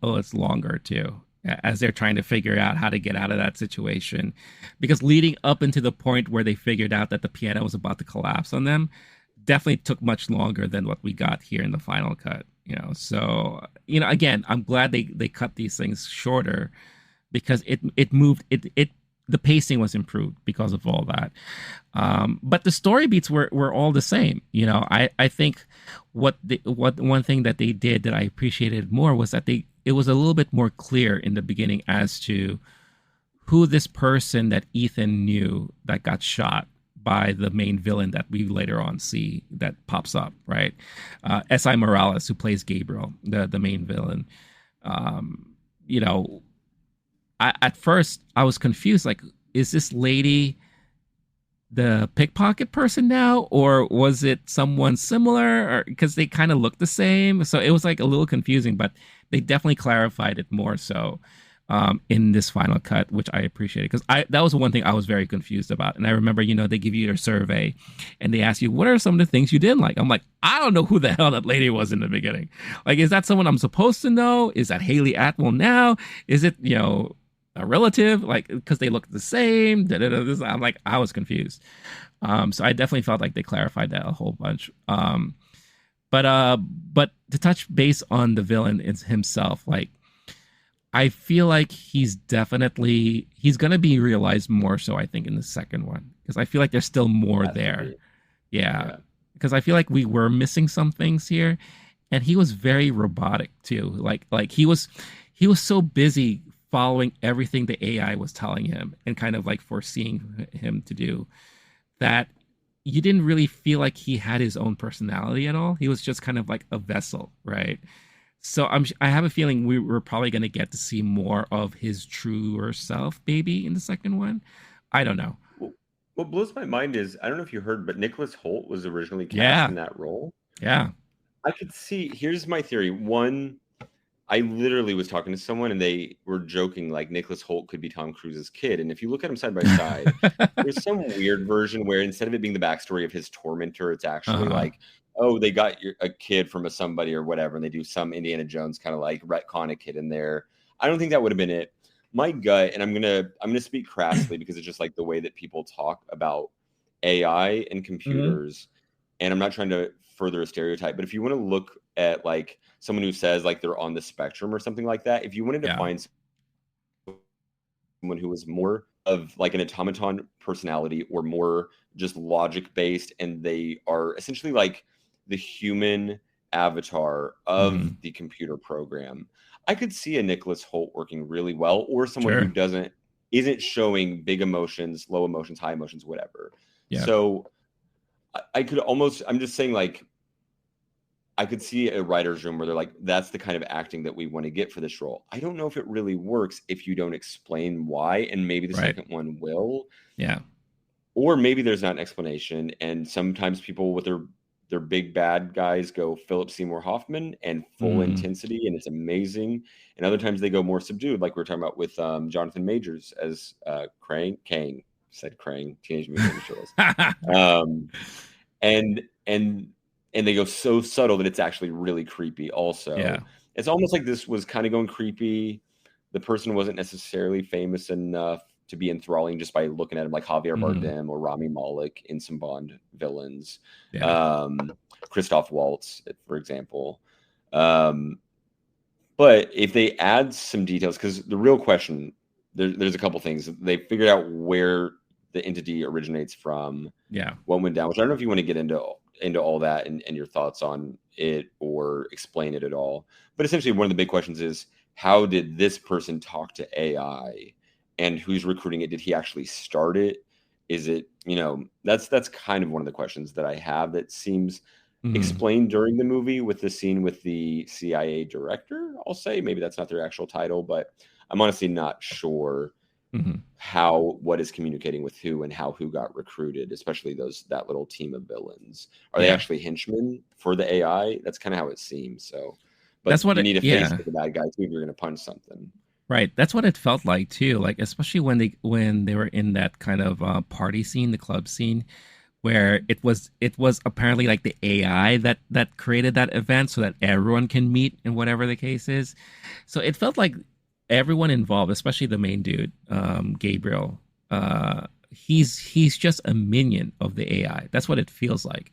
it's longer too, as they're trying to figure out how to get out of that situation, because leading up into the point where they figured out that the piano was about to collapse on them definitely took much longer than what we got here in the final cut. So again, I'm glad they cut these things shorter because it moved the pacing was improved because of all that. But the story beats were all the same. I think one thing that they did that I appreciated more was that it was a little bit more clear in the beginning as to who this person that Ethan knew that got shot by the main villain that we later on see that pops up, right? S.I. Morales, who plays Gabriel, the main villain. At first I was confused, like, is this lady the pickpocket person now, or was it someone similar? Or because they kind of look the same, so it was like a little confusing. But they definitely clarified it more so in this final cut, which I appreciated, because that was one thing I was very confused about. And I remember, they give you your survey and they ask you, what are some of the things you didn't like? I'm like, I don't know who the hell that lady was in the beginning. Like, is that someone I'm supposed to know? Is that Haley Atwell now? Is it, a relative? Like, because they look the same. I'm like, I was confused. So I definitely felt like they clarified that a whole bunch. But to touch base on the villain himself, like, I feel like he's going to be realized more so, I think, in the second one, because I feel like there's still more there. Yeah. Because I feel like we were missing some things here. And he was very robotic too. Like he was so busy following everything the AI was telling him and kind of like foreseeing him to do that you didn't really feel like he had his own personality at all. He was just kind of like a vessel, right? So I have a feeling we're probably going to get to see more of his truer self, maybe in the second one. I don't know. What blows my mind is, I don't know if you heard, but Nicholas Hoult was originally cast in that role. Yeah. I could see. Here's my theory. One, I literally was talking to someone and they were joking like Nicholas Hoult could be Tom Cruise's kid. And if you look at him side by side, there's some weird version where instead of it being the backstory of his tormentor, it's actually like, oh, they got a kid from somebody or whatever, and they do some Indiana Jones kind of like retcon a kid in there. I don't think that would have been it. My gut, and I'm gonna speak crassly because it's just like the way that people talk about AI and computers, and I'm not trying to further a stereotype, but if you want to look at like someone who says like they're on the spectrum or something like that, if you wanted to find someone who was more of like an automaton personality or more just logic based, and they are essentially like the human avatar of the computer program, I could see a Nicholas Hoult working really well, or someone who isn't showing big emotions, low emotions, high emotions, whatever. So I could almost, I'm just saying, like, I could see a writer's room where they're like, that's the kind of acting that we want to get for this role. I don't know if it really works if you don't explain why, and maybe the second one will. Yeah. Or maybe there's not an explanation, and sometimes people with their big bad guys go Philip Seymour Hoffman and full intensity, and it's amazing. And other times they go more subdued, like we were talking about with Jonathan Majors as Kang, said Krang, Teenage Mutant Ninja Turtles. And they go so subtle that it's actually really creepy also. It's almost like this was kind of going creepy. The person wasn't necessarily famous enough to be enthralling just by looking at him, like Javier Bardem or Rami Malek in some Bond villains. Christoph Waltz, for example. But if they add some details, because the real question, there's a couple things. They figured out where the entity originates from, what went down, which I don't know if you want to get into all that and your thoughts on it or explain it at all. But essentially one of the big questions is, how did this person talk to AI, and who's recruiting it? Did he actually start it? Is it, that's kind of one of the questions that I have that seems explained during the movie with the scene with the CIA director, I'll say. Maybe that's not their actual title, but I'm honestly not sure what is communicating with who and how who got recruited, especially that little team of villains. Are they actually henchmen for the AI? That's kind of how it seems. So, but that's what you need a face for the bad guy too if you're going to punch something. Right, that's what it felt like too. Like especially when they were in that kind of party scene, the club scene, where it was apparently like the AI that created that event so that everyone can meet and whatever the case is. So it felt like everyone involved, especially the main dude, Gabriel, he's just a minion of the AI. That's what it feels like.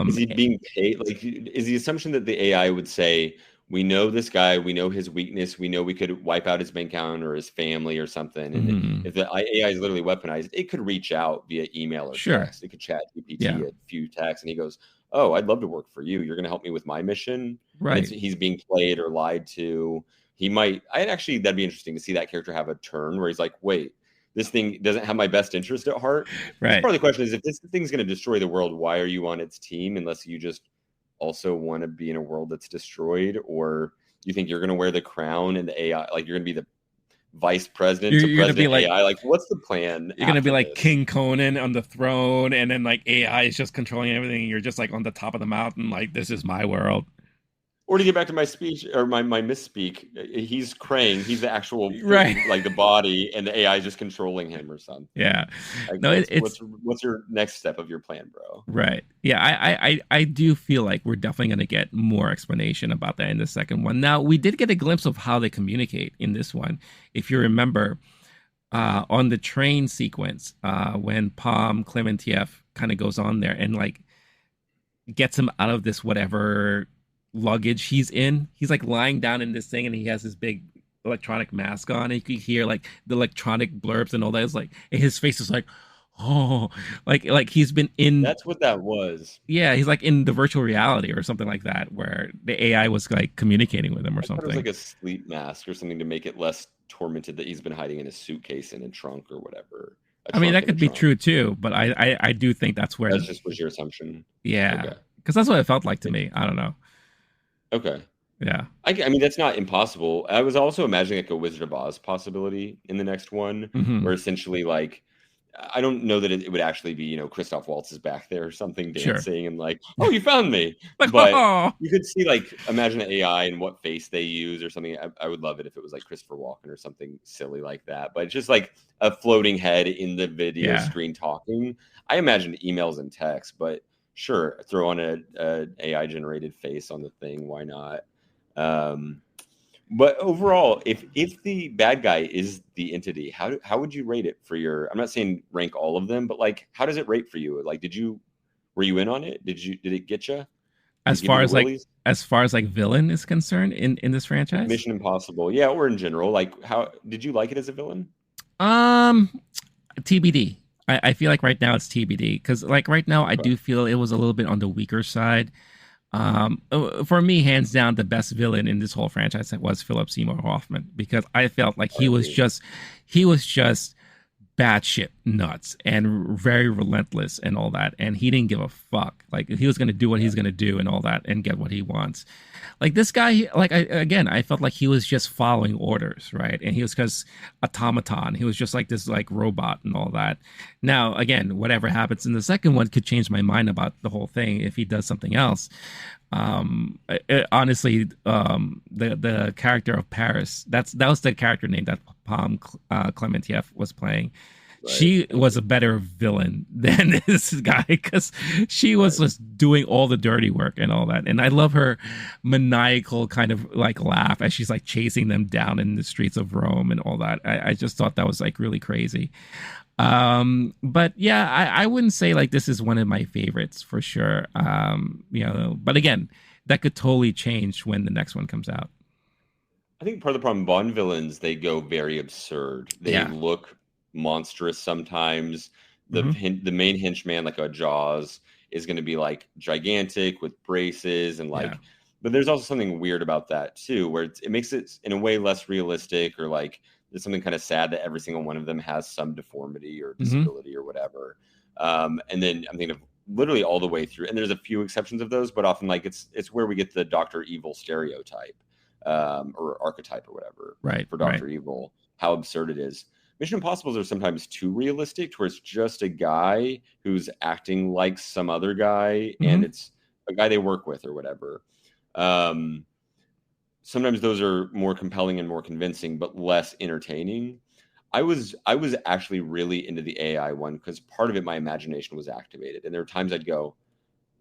Is he being paid? Like, is the assumption that the AI would say, we know this guy, we know his weakness, we know we could wipe out his bank account or his family or something. And if the AI is literally weaponized, it could reach out via email or text. It could chat GPT a few texts, and he goes, oh, I'd love to work for you. You're going to help me with my mission. Right. He's being played or lied to. He might, that'd be interesting to see that character have a turn where he's like, wait, this thing doesn't have my best interest at heart. Right. Part of the question is, if this thing's going to destroy the world, why are you on its team unless you just also want to be in a world that's destroyed? Or you think you're going to wear the crown and the AI, like you're going to be the vice president to president AI? Like, what's the plan? You're going to be like King Conan on the throne, and then like AI is just controlling everything, and you're just like on the top of the mountain, like, this is my world. Or to get back to my speech or my misspeak, he's Krang. He's the actual like the body, and the AI is just controlling him or something. Yeah. Like, no, what's your next step of your plan, bro? Right. Yeah. I do feel like we're definitely going to get more explanation about that in the second one. Now, we did get a glimpse of how they communicate in this one. If you remember, on the train sequence, when Palm Clementieff kind of goes on there and like gets him out of this whatever luggage he's in. He's like lying down in this thing, and he has this big electronic mask on, and you can hear like the electronic blurbs and all that. It's like his face is like, Oh, like he's been in. That's what that was. Yeah, he's like in the virtual reality or something like that, where the AI was like communicating with him or I thought it was something. like a sleep mask or something to make it less tormented that he's been hiding in a suitcase in a trunk or whatever. A I mean, trunk that in a could be trunk. true too, but I do think that's where. That just was your assumption. Yeah, Okay. because that's what it felt like to me. I don't know. Okay. Yeah. I mean, that's not impossible. I was also imagining like a Wizard of Oz possibility in the next one, Mm-hmm. where essentially like I don't know that it would actually be, Christoph Waltz is back there or something Sure. dancing and like, oh, you found me. Like, But oh, you could see like imagine an AI and what face they use or something. I would love it if it was like Christopher Walken or something silly like that. But just like a floating head in the video yeah. screen talking. I imagined emails and text, but sure, throw on a AI generated face on the thing. Why not? But overall, if the bad guy is the entity, how would you rate it for your? I'm not saying rank all of them, but like, how does it rate for you? Like, were you in on it? Did it get you? As far as like villain is concerned in this franchise, Mission Impossible, yeah, or in general, like, how did you like it as a villain? TBD. I feel like right now it's TBD because like right now I do feel it was a little bit on the weaker side. For me, hands down, the best villain in this whole franchise was Philip Seymour Hoffman because I felt like he was just batshit nuts and very relentless and all that, and he didn't give a fuck. Like he was gonna do what he's gonna do and all that and get what he wants. Like this guy, like I felt like he was just following orders, right? And he was because automaton. He was just like this like robot and all that. Now, again, whatever happens in the second one could change my mind about the whole thing if he does something else. Honestly, the character of Paris, that was the character name that Palm Clementieff was playing. Right. She was a better villain than this guy because she was just doing all the dirty work and all that. And I love her maniacal kind of like laugh as she's like chasing them down in the streets of Rome and all that. I just thought that was like really crazy. But yeah, I wouldn't say like this is one of my favorites for sure. But again, that could totally change when the next one comes out. I think part of the problem, Bond villains, they go very absurd. They look monstrous sometimes. The main henchman, like a Jaws, is going to be like gigantic with braces and like. Yeah. But there's also something weird about that too, where it makes it in a way less realistic, or like there's something kind of sad that every single one of them has some deformity or disability or whatever. And then I'm thinking of literally all the way through, and there's a few exceptions of those, but often like it's where we get the Dr. Evil stereotype or archetype or whatever, right? For Dr. Evil, how absurd it is. Mission Impossibles are sometimes too realistic, to where it's just a guy who's acting like some other guy, and it's a guy they work with or whatever. Sometimes those are more compelling and more convincing, but less entertaining. I was actually really into the AI one because part of it, my imagination was activated, and there were times I'd go,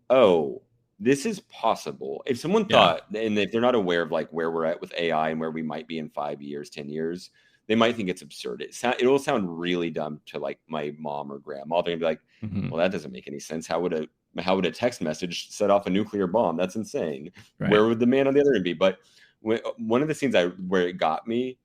"Oh, this is possible." If someone thought, and if they're not aware of like where we're at with AI and where we might be in 5 years, 10 years, they might think it's absurd. It will sound really dumb to like my mom or grandma. They're gonna be like, "Well, that doesn't make any sense. How would a text message set off a nuclear bomb? That's insane. Right. Where would the man on the other end be?" But one of the scenes where it got me,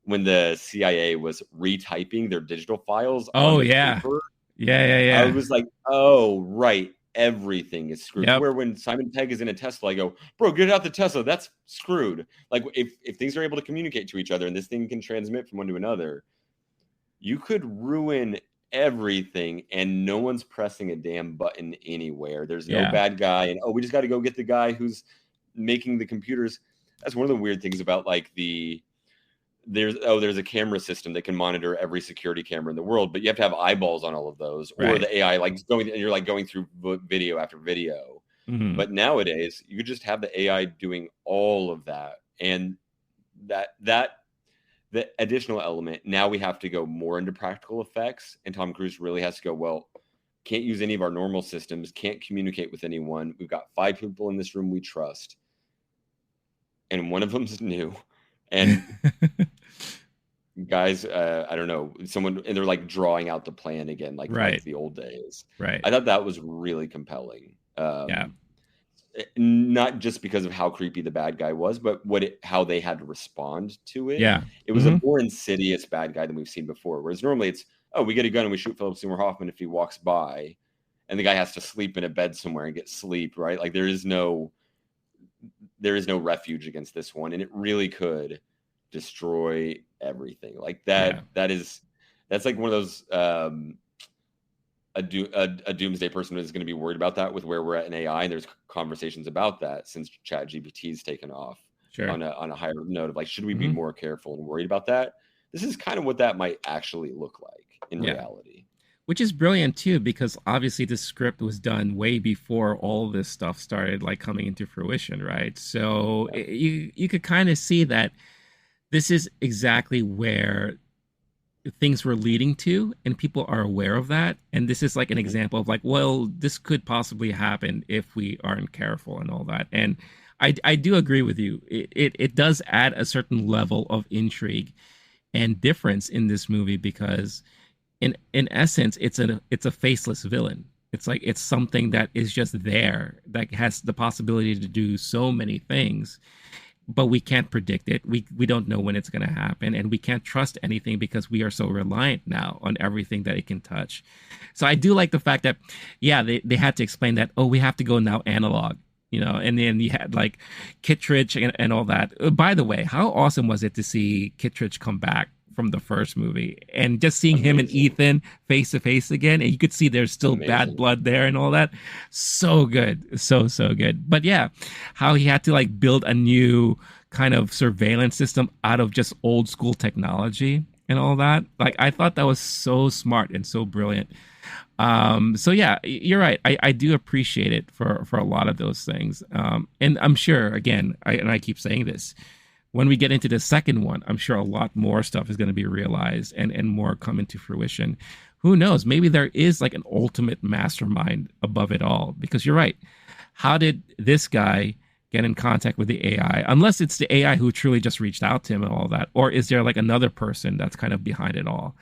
when the CIA was retyping their digital files. Oh, paper, yeah. I was like, oh, right. Everything is screwed. Yep. Where when Simon Pegg is in a Tesla, I go, bro, get out the Tesla. That's screwed. Like if things are able to communicate to each other and this thing can transmit from one to another, you could ruin everything and no one's pressing a damn button anywhere. There's no bad guy. And, we just got to go get the guy who's making the computers. That's one of the weird things about like there's a camera system that can monitor every security camera in the world, but you have to have eyeballs on all of those, or the AI you're going through video after video. But nowadays you could just have the AI doing all of that, and that the additional element. Now we have to go more into practical effects, and Tom Cruise really has to go, well, can't use any of our normal systems, can't communicate with anyone. We've got 5 people in this room we trust, and one of them's new. And guys, I don't know, and they're like drawing out the plan again, like the old days. Right. I thought that was really compelling. Not just because of how creepy the bad guy was, but how they had to respond to it. Yeah. It was a more insidious bad guy than we've seen before. Whereas normally it's, oh, we get a gun and we shoot Philip Seymour Hoffman if he walks by, and the guy has to sleep in a bed somewhere and get sleep, right? Like there is no refuge against this one, and it really could destroy everything. Like that. Yeah. That's like one of those a doomsday person is going to be worried about that with where we're at in AI, and there's conversations about that since ChatGPT's taken off. Sure. on a higher note of like, should we be more careful and worried about that? This is kind of what that might actually look like in reality. Which is brilliant too, because obviously the script was done way before all this stuff started like coming into fruition, right? So you could kind of see that this is exactly where things were leading to, and people are aware of that. And this is like an example of like, well, this could possibly happen if we aren't careful and all that. And I do agree with you. It does add a certain level of intrigue and difference in this movie, because in essence, it's a faceless villain. It's like it's something that is just there, that has the possibility to do so many things, but we can't predict it. We don't know when it's going to happen, and we can't trust anything because we are so reliant now on everything that it can touch. So I do like the fact that, yeah, they had to explain that, oh, we have to go now analog. And then you had like Kittredge and all that. By the way, how awesome was it to see Kittredge come back from the first movie, and just seeing him and Ethan face to face again, and you could see there's still bad blood there and all that. So good. So good. But yeah, how he had to like build a new kind of surveillance system out of just old school technology and all that. Like, I thought that was so smart and so brilliant. So yeah, you're right. I do appreciate it for a lot of those things. And I'm sure, again, I keep saying this, when we get into the second one, I'm sure a lot more stuff is going to be realized and more come into fruition. Who knows? Maybe there is like an ultimate mastermind above it all, because you're right. How did this guy get in contact with the AI? Unless it's the AI who truly just reached out to him and all that. Or is there like another person that's kind of behind it all,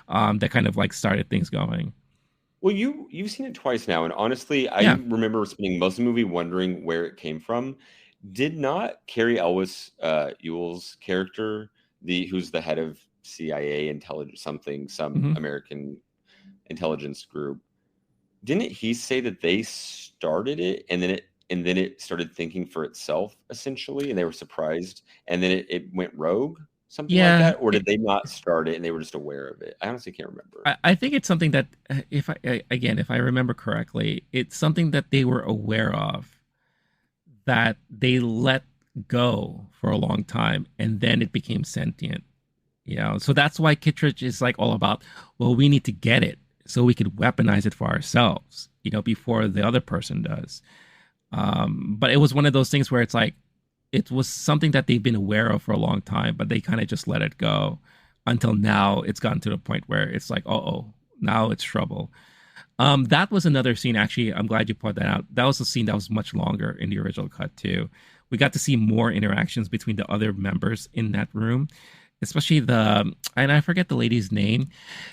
that kind of like started things going? Well, you've seen it twice now, and honestly, I remember spending most of the movie wondering where it came from. Did not Carrie Elwes Ewell's character, who's the head of CIA intelligence, some American intelligence group, didn't he say that they started it and then it started thinking for itself essentially, and they were surprised, and then it went rogue? Something like that, or did they not start it and they were just aware of it? I honestly can't remember. I think it's something that, if I remember correctly, it's something that they were aware of, that they let go for a long time, and then it became sentient. So that's why Kittredge is like all about, well, we need to get it so we could weaponize it for ourselves, before the other person does. But it was one of those things where it's like, it was something that they've been aware of for a long time, but they kind of just let it go until now. It's gotten to the point where it's like, now it's trouble. That was another scene, actually. I'm glad you pointed that out. That was a scene that was much longer in the original cut too. We got to see more interactions between the other members in that room, especially and I forget the lady's name.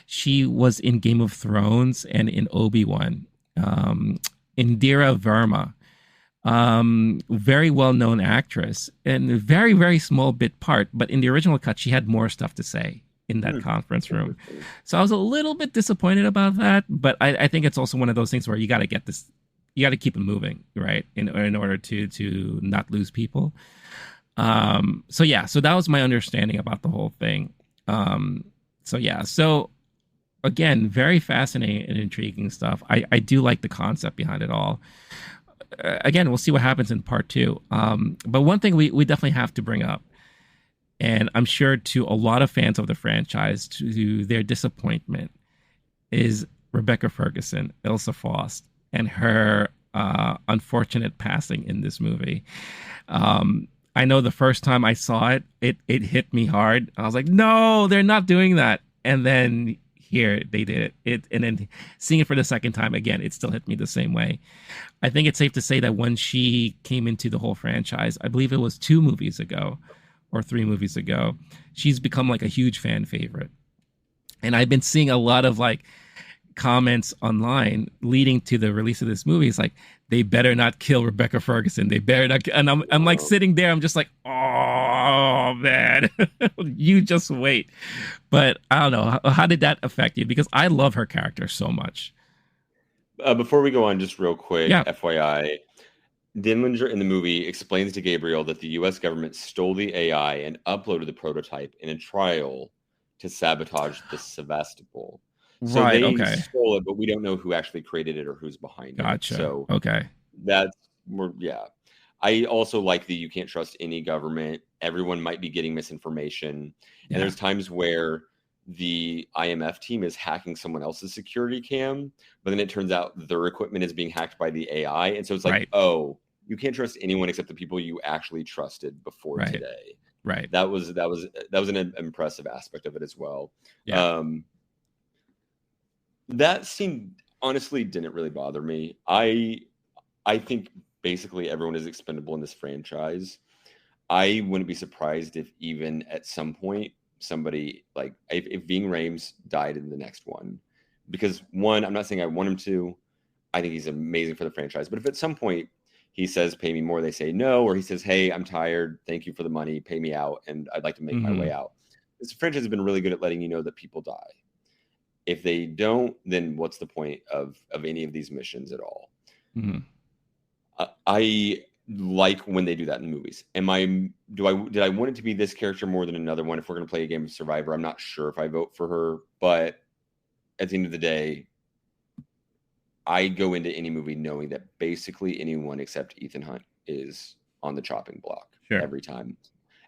She was in Game of Thrones and in Obi-Wan, Indira Verma. Very well-known actress, and a very, very small bit part, but in the original cut, she had more stuff to say in that conference room. So I was a little bit disappointed about that, but I think it's also one of those things where you got to get this, you got to keep it moving, right? In order to not lose people. So that was my understanding about the whole thing. So again, very fascinating and intriguing stuff. I do like the concept behind it all. Again, we'll see what happens in part 2. But one thing we definitely have to bring up, and I'm sure to a lot of fans of the franchise, to their disappointment, is Rebecca Ferguson, Ilsa Faust, and her unfortunate passing in this movie. I know the first time I saw it hit me hard. I was like, no, they're not doing that. And then here they did it. And then seeing it for the second time again, it still hit me the same way. I think it's safe to say that when she came into the whole franchise, I believe it was 2 movies ago or 3 movies ago, she's become like a huge fan favorite. And I've been seeing a lot of like comments online leading to the release of this movie is like, they better not kill Rebecca Ferguson. They better not. And I'm like sitting there. I'm just like, oh man, you just wait. But I don't know. How did that affect you? Because I love her character so much. Before we go on, just real quick, FYI, Dinlinger in the movie explains to Gabriel that the U.S. government stole the AI and uploaded the prototype in a trial to sabotage the Sevastopol. So they stole it, but we don't know who actually created it or who's behind it. So that's I also like the you can't trust any government. Everyone might be getting misinformation. And there's times where the IMF team is hacking someone else's security cam, but then it turns out their equipment is being hacked by the AI. And so it's like, oh, you can't trust anyone except the people you actually trusted before today. Right. That was an impressive aspect of it as well. Yeah. That scene honestly didn't really bother me. I think basically everyone is expendable in this franchise. I wouldn't be surprised if even at some point somebody like if Ving Rhames died in the next one, because one, I'm not saying I want him to. I think he's amazing for the franchise, but if at some point he says pay me more, they say no, or he says, hey, I'm tired, thank you for the money, pay me out, and I'd like to make my way out. This franchise has been really good at letting you know that people die. If they don't, then what's the point of any of these missions at all? I like when they do that in movies. Did I want it to be this character more than another one? If we're going to play a game of Survivor, I'm not sure if I vote for her, but at the end of the day, I go into any movie knowing that basically anyone except Ethan Hunt is on the chopping block every time.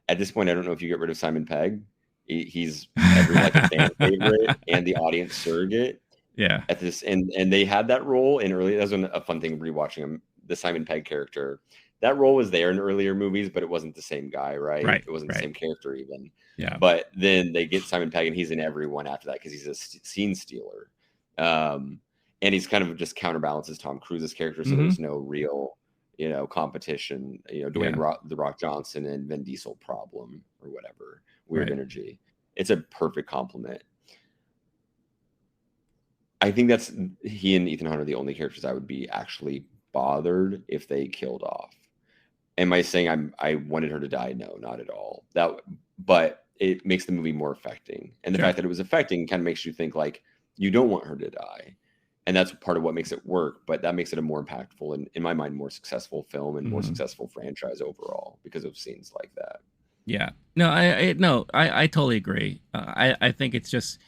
At this point, I don't know if you get rid of Simon Pegg. He's a fan favorite and the audience surrogate. Yeah. At this, and they had that role in early. That was a fun thing rewatching him. The Simon Pegg character, that role was there in earlier movies, but it wasn't the same guy, right? It wasn't the same character even. Yeah. But then they get Simon Pegg, and he's in every one after that because he's a scene stealer, and he's kind of just counterbalances Tom Cruise's character, so there's no real, competition. Dwayne the Rock Johnson and Vin Diesel problem or whatever. Weird energy. It's a perfect compliment. I think he and Ethan Hunt are the only characters I would be actually bothered if they killed off. Am I saying I wanted her to die? No, not at all. But it makes the movie more affecting, and the fact that it was affecting kind of makes you think like you don't want her to die, and that's part of what makes it work. But that makes it a more impactful and, in my mind, more successful film and more successful franchise overall because of scenes like that. Yeah, no, I totally agree. I think it's just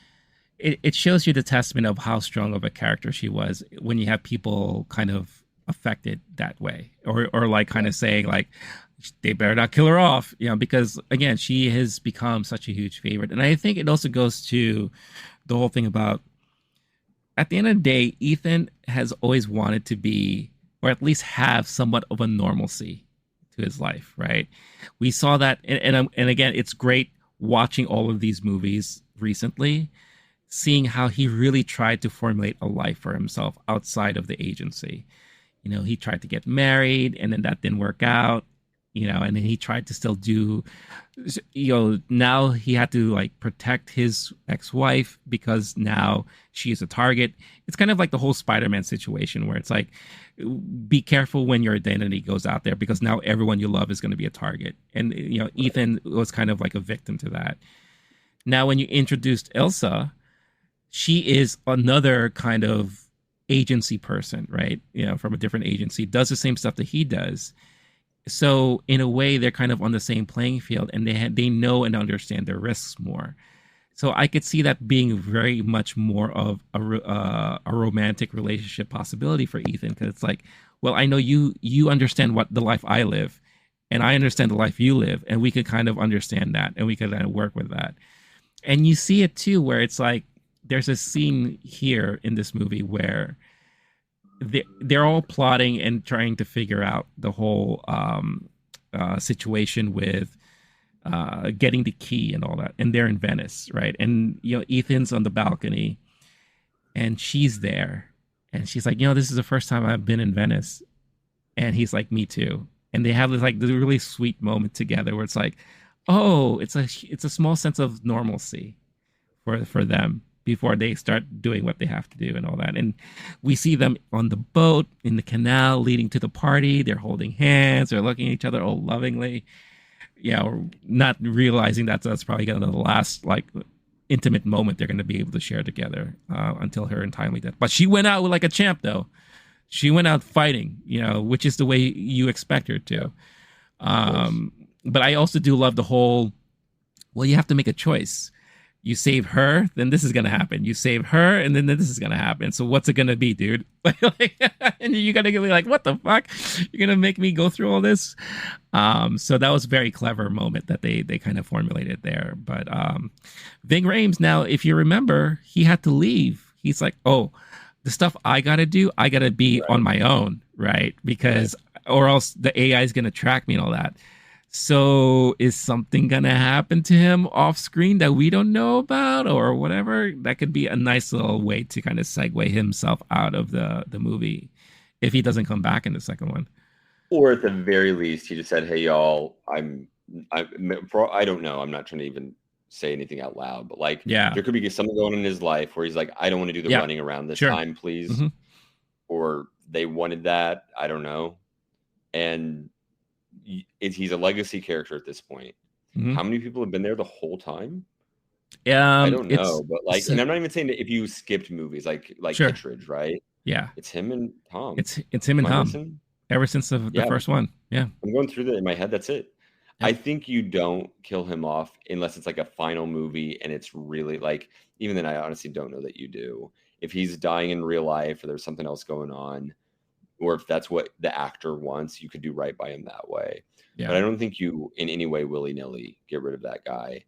it shows you the testament of how strong of a character she was when you have people kind of affected that way, or like kind of saying like they better not kill her off, because again, she has become such a huge favorite. And I think it also goes to the whole thing about at the end of the day, Ethan has always wanted to be, or at least have somewhat of a normalcy to his life, right? We saw that, and again, it's great watching all of these movies recently, seeing how he really tried to formulate a life for himself outside of the agency. He tried to get married, and then that didn't work out, and then he tried to still do, now he had to like protect his ex-wife because now she is a target. It's kind of like the whole Spider-Man situation where it's like, be careful when your identity goes out there because now everyone you love is going to be a target. And, Ethan was kind of like a victim to that. Now, when you introduced Elsa, she is another kind of agency person, right? From a different agency, does the same stuff that he does. So in a way, they're kind of on the same playing field, and they know and understand their risks more. So I could see that being very much more of a romantic relationship possibility for Ethan, because it's like, well, I know you understand what the life I live, and I understand the life you live, and we could kind of understand that, and we could kind of work with that. And you see it too, where it's like there's a scene here in this movie where they're all plotting and trying to figure out the whole situation with getting the key and all that. And they're in Venice, right? And, Ethan's on the balcony and she's there. And she's like, this is the first time I've been in Venice. And he's like, me too. And they have this like the really sweet moment together where it's like, oh, it's a small sense of normalcy for them. before they start doing what they have to do and all that. And we see them on the boat in the canal leading to the party. They're holding hands. They're looking at each other all lovingly. Not realizing that's probably going to be the last like intimate moment they're going to be able to share together until her untimely death. But she went out like a champ, though. She went out fighting, which is the way you expect her to. But I also do love the whole, well, you have to make a choice. You save her, then this is going to happen. You save her, and then this is going to happen. So what's it going to be, dude? And you're going to be like, what the fuck? You're going to make me go through all this? So that was a very clever moment that they kind of formulated there. But Ving Rhames, now, if you remember, he had to leave. He's like, oh, the stuff I got to do, I got to be on my own, right? Because, or else the AI is going to track me and all that. So is something going to happen to him off screen that we don't know about or whatever? That could be a nice little way to kind of segue himself out of the movie if he doesn't come back in the second one. Or at the very least, he just said, hey, y'all, I don't know. I'm not trying to even say anything out loud, but like, there could be something going on in his life where he's like, I don't want to do the running around this time, please. Mm-hmm. Or they wanted that. I don't know. And he's a legacy character at this point. Mm-hmm. How many people have been there the whole time? I don't know, but like, and I'm not even saying that if you skipped movies like Kittredge, right? Yeah, it's him and Tom. It's him and Tom ever since the first one. Yeah, I'm going through that in my head. That's it. Yeah. I think you don't kill him off unless it's like a final movie and it's really like. Even then, I honestly don't know that you do. If he's dying in real life or there's something else going on, or if that's what the actor wants, you could do right by him that way. Yeah. But I don't think you in any way willy-nilly get rid of that guy.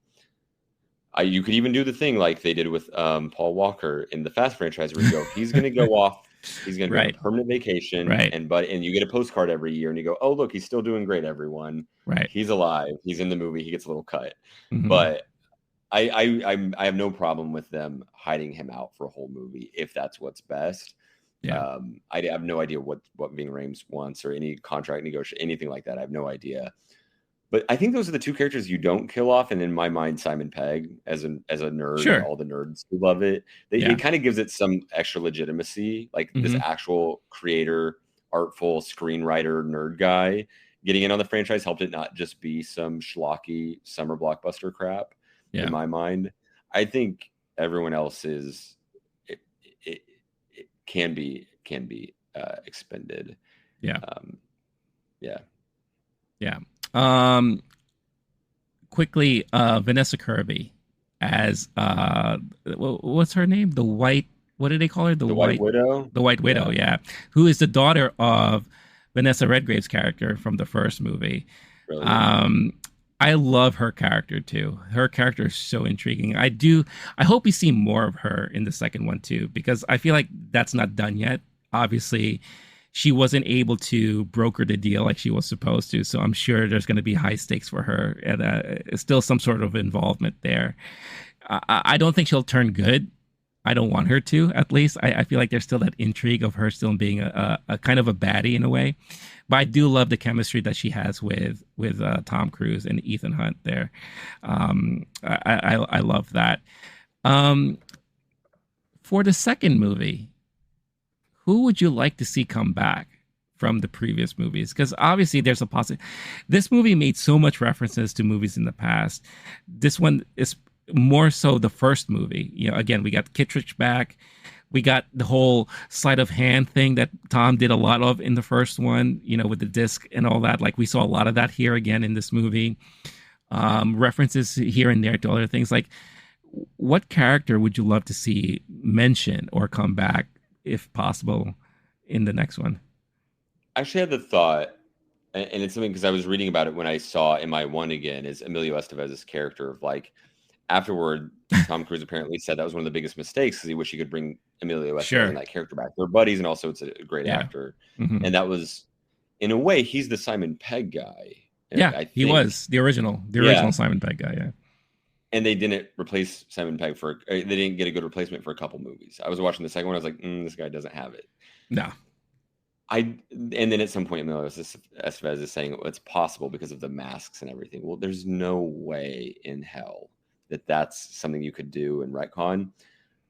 You could even do the thing like they did with Paul Walker in the Fast franchise where you go, he's going to go off, he's going to go on a permanent vacation, and you get a postcard every year and you go, oh, look, he's still doing great, everyone. Right. He's alive. He's in the movie. He gets a little cut. Mm-hmm. But I have no problem with them hiding him out for a whole movie if that's what's best. Yeah. I have no idea what Ving Rhames wants or any contract negotiation, anything like that. I have no idea. But I think those are the two characters you don't kill off. And in my mind, Simon Pegg as a nerd, all the nerds who love it, it kind of gives it some extra legitimacy. Like this actual creator, artful screenwriter, nerd guy getting in on the franchise helped it not just be some schlocky summer blockbuster crap. Yeah. In my mind, I think everyone else is. It can be expended. Yeah. Yeah. Quickly, Vanessa Kirby as what's her name? What did they call her? The White Widow. The White Widow, yeah. Who is the daughter of Vanessa Redgrave's character from the first movie. Brilliant. I love her character too. Her character is so intriguing. I hope we see more of her in the second one too, because I feel like that's not done yet. Obviously, she wasn't able to broker the deal like she was supposed to. So I'm sure there's going to be high stakes for her and still some sort of involvement there. I don't think she'll turn good. I don't want her to, at least. I feel like there's still that intrigue of her still being a kind of a baddie in a way. But I do love the chemistry that she has with Tom Cruise and Ethan Hunt there. I love that. For the second movie, who would you like to see come back from the previous movies? Because obviously there's a possibility. This movie made so much references to movies in the past. This one is more so the first movie. Again, we got Kittredge back. We got the whole sleight of hand thing that Tom did a lot of in the first one, with the disc and all that. Like we saw a lot of that here again in this movie. References here and there to other things. Like, what character would you love to see mention or come back, if possible, in the next one? I actually had the thought, and it's something because I was reading about it when I saw MI1 again, is Emilio Estevez's character of like, afterward, Tom Cruise apparently said that was one of the biggest mistakes because he wished he could bring Emilio Estevez and that character back. They're buddies, and also it's a great actor. Mm-hmm. And that was, in a way, he's the Simon Pegg guy. He was the original Simon Pegg guy. Yeah. And they didn't replace Simon Pegg they didn't get a good replacement for a couple movies. I was watching the second one. I was like, this guy doesn't have it. No. And then at some point, Emilio Estevez is saying it's possible because of the masks and everything. Well, there's no way in hell that's something you could do in retcon.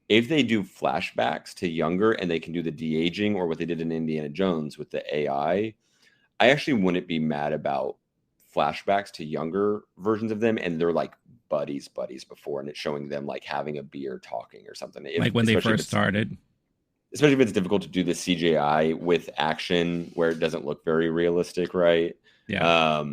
if they do flashbacks to younger and they can do the de-aging or what they did in Indiana Jones with the AI, I actually wouldn't be mad about flashbacks to younger versions of them, and they're like buddies before, and it's showing them like having a beer talking or something. Like when they first started. Especially if it's difficult to do the CGI with action where it doesn't look very realistic, right? Yeah.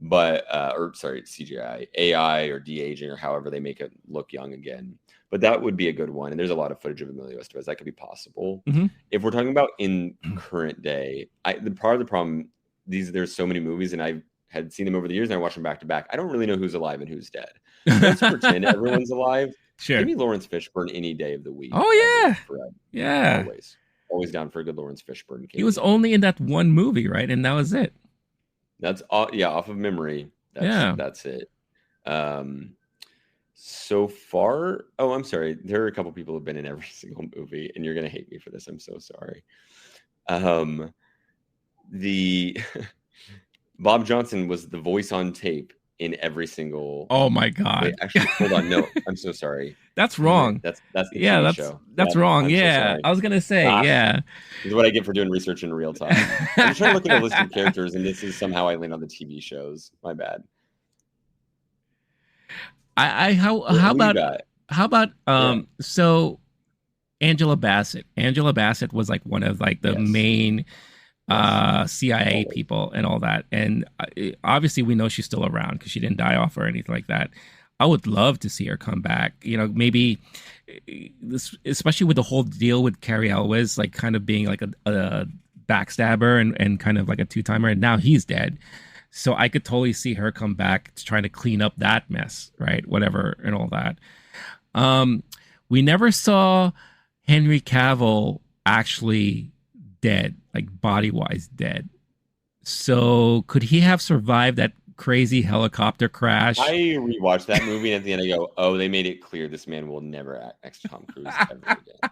CGI, AI or de-aging or however they make it look young again. But that would be a good one. And there's a lot of footage of Emilio Estevez that could be possible. Mm-hmm. If we're talking about in current day, part of the problem, there's so many movies and I had seen them over the years and I watched them back to back. I don't really know who's alive and who's dead. Let's pretend everyone's alive. Sure. Give me Lawrence Fishburne any day of the week. Oh, yeah. Yeah. Always down for a good Lawrence Fishburne case. He was only in that one movie, right? And that was it. That's off of memory. That's it. So far, I'm sorry. There are a couple people who've been in every single movie, and you're gonna hate me for this. I'm so sorry. The Bob Johnson was the voice on tape in every single. Oh my God! Wait, actually, hold on. No, I'm so sorry. That's wrong. That's the TV show. That's wrong. Yeah, so I was gonna say. Yeah, this is what I get for doing research in real time. I'm trying to look at a list of characters, and this is somehow I land on the TV shows. My bad. How about so Angela Bassett. Angela Bassett was like one of like the main CIA people and all that, and obviously we know she's still around because she didn't die off or anything like that. I would love to see her come back, maybe this, especially with the whole deal with Cary Elwes, like kind of being like a backstabber and kind of like a two-timer, and now he's dead, so I could totally see her come back to trying to clean up that mess, right? Whatever and all that. We never saw Henry Cavill actually dead, like body-wise dead. So could he have survived that crazy helicopter crash? I rewatched that movie and at the end I go, oh, they made it clear this man will never act next to Tom Cruise ever again.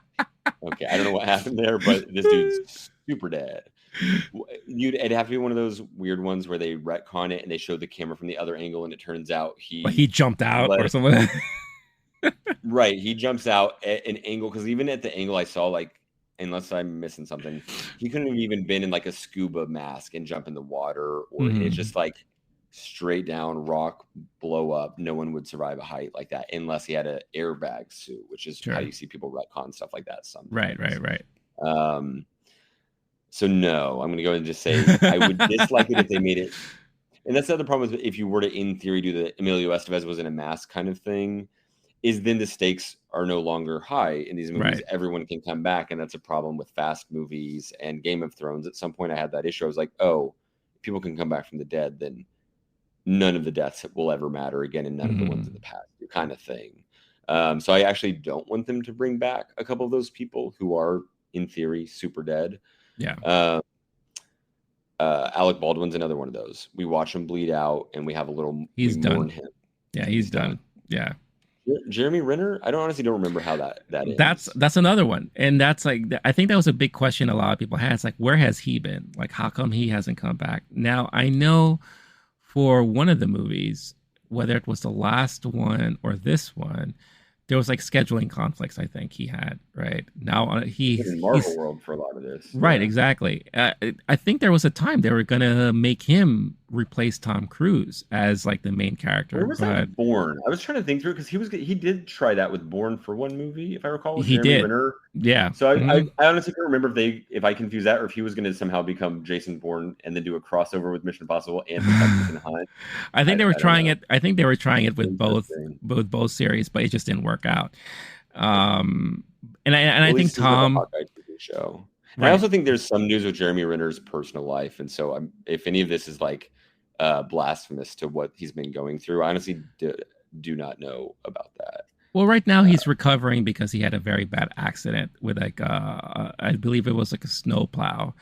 Okay, I don't know what happened there, but this dude's super dead. It'd have to be one of those weird ones where they retcon it and they show the camera from the other angle and it turns out he jumped out or something. Right, he jumps out at an angle, because even at the angle I saw, like, unless I'm missing something, he couldn't have even been in like a scuba mask and jump in the water, or it's just like straight down rock blow up. No one would survive a height like that unless he had an airbag suit, which is how you see people retcon stuff like that sometimes. Right. So no, I'm gonna go and just say I would dislike it if they made it. And that's the other problem, is if you were to, in theory, do the Emilio Estevez was in a mask kind of thing, is then the stakes are no longer high in these movies. Right. Everyone can come back, and that's a problem with fast movies and Game of Thrones. At some point I had that issue. I was like, oh, if people can come back from the dead, then none of the deaths will ever matter again, and none of the ones in the past do, kind of thing. So I actually don't want them to bring back a couple of those people who are, in theory, super dead. Yeah. Alec Baldwin's another one of those. We watch him bleed out, and we have a little. He's done. Mourn him. Yeah, he's done. Yeah. Jeremy Renner, I honestly don't remember how that is. That's another one, and that's like, I think that was a big question a lot of people had. It's like, where has he been? Like, how come he hasn't come back? Now I know for one of the movies, whether it was the last one or this one, there was like scheduling conflicts. I think he had, right? Now he's in Marvel world for a lot of this, right? Yeah. Exactly. I think there was a time they were gonna make him replace Tom Cruise as like the main character. Where was that Bourne? I was trying to think through, because he did try that with Bourne for one movie, if I recall. With he Jeremy did. Renner. Yeah. So I honestly can't remember if I confused that, or if he was going to somehow become Jason Bourne and then do a crossover with Mission Impossible and Ethan Hunt. I think they were trying it. I think they were trying it with both series, but it just didn't work out. And I think Tom. Show. Right. I also think there's some news with Jeremy Renner's personal life, and so if any of this is like blasphemous to what he's been going through, I honestly do not know about that. Well, right now he's recovering because he had a very bad accident with like I believe it was like a snowplow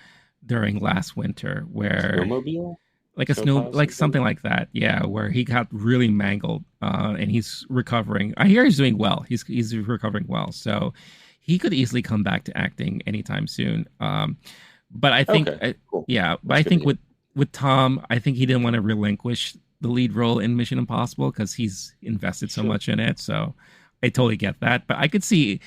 during last winter, where snowmobile, like a snow, like something like that. Yeah, where he got really mangled, and he's recovering. I hear he's doing well. He's recovering well, so he could easily come back to acting anytime soon. But I think, cool. Yeah, but I think with Tom, I think he didn't want to relinquish the lead role in Mission Impossible because he's invested so much in it. So I totally get that, but I could see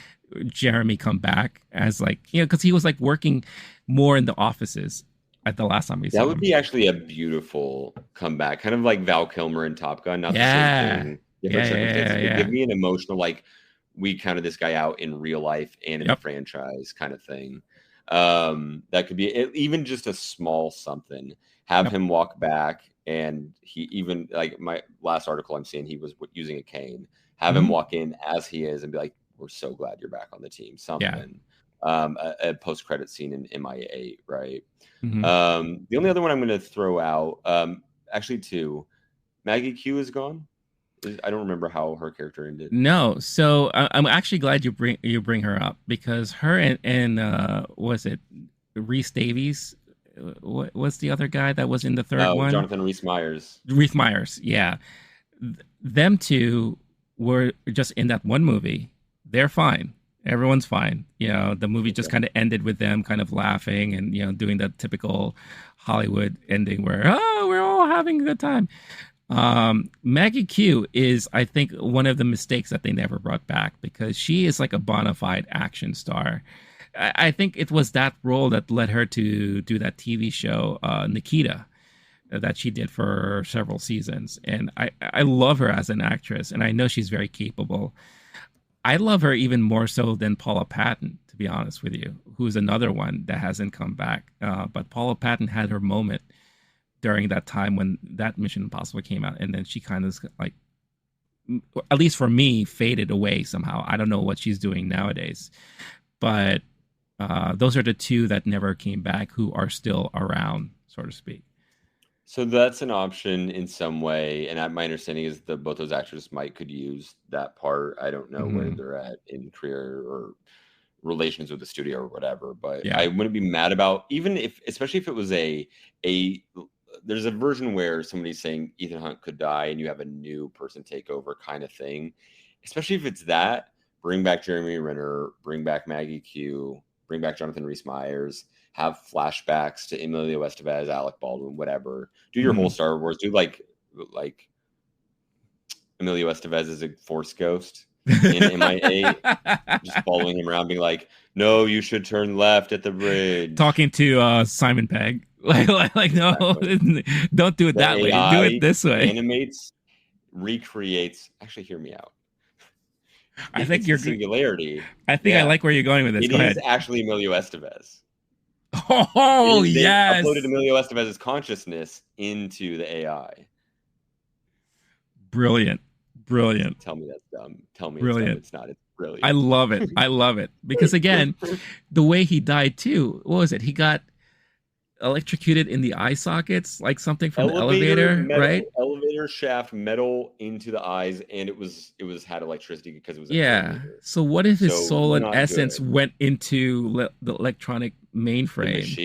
Jeremy come back as like, because he was like working more in the offices at the last time we saw him. That would be actually a beautiful comeback, kind of like Val Kilmer in Top Gun. Not the same thing, different circumstances, but give me an emotional, like, we counted this guy out in real life and in the franchise kind of thing. That could be even just a small something. Have him walk back, and he even, like my last article I'm seeing, he was using a cane. Have him walk in as he is and be like, "We're so glad you're back on the team." Something. A post-credit scene in MI8, right? The only other one I'm going to throw out, actually two, Maggie Q is gone. I don't remember how her character ended. No, so I'm actually glad you bring her up, because her and was it Rhys Davies? What was the other guy that was in the third one? Jonathan Rhys-Meyers. Rhys-Meyers, yeah. Them two were just in that one movie. They're fine. Everyone's fine. The movie just kind of ended with them kind of laughing and, doing that typical Hollywood ending where, we're all having a good time. Maggie Q is, I think, one of the mistakes that they never brought back, because she is like a bona fide action star. I think it was that role that led her to do that TV show, Nikita, that she did for several seasons. And I love her as an actress, and I know she's very capable. I love her even more so than Paula Patton, to be honest with you, who's another one that hasn't come back. But Paula Patton had her moment during that time when that Mission Impossible came out, and then she kind of, like, at least for me, faded away somehow. I don't know what she's doing nowadays, but those are the two that never came back, who are still around, so to speak. So that's an option in some way, and my understanding is that both those actors could use that part. I don't know where they're at in career or relations with the studio or whatever, but I wouldn't be mad about, even if, especially if it was a there's a version where somebody's saying Ethan Hunt could die and you have a new person take over kind of thing. Especially if it's that, bring back Jeremy Renner, bring back Maggie Q, bring back Jonathan Rhys-Meyers, have flashbacks to Emilio Estevez, Alec Baldwin, whatever. Do your whole Star Wars. Do like Emilio Estevez is a Force ghost in MI8, just following him around, being like, "No, you should turn left at the bridge." Talking to Simon Pegg, like no, don't do it that way. Do it this way. Animates, recreates. Actually, hear me out. I think you're singularity. I think I like where you're going with this. It is actually Emilio Estevez. Oh, yes. They uploaded Emilio Estevez's consciousness into the AI. Brilliant. Tell me that's dumb. Tell me brilliant. It's not. It's brilliant. I love it. Because again, the way he died too, what was it? He got electrocuted in the eye sockets, like something from the elevator, metal, right? Elevator shaft, metal into the eyes, and it had electricity because it was So what if his soul and essence went into the electronic mainframe,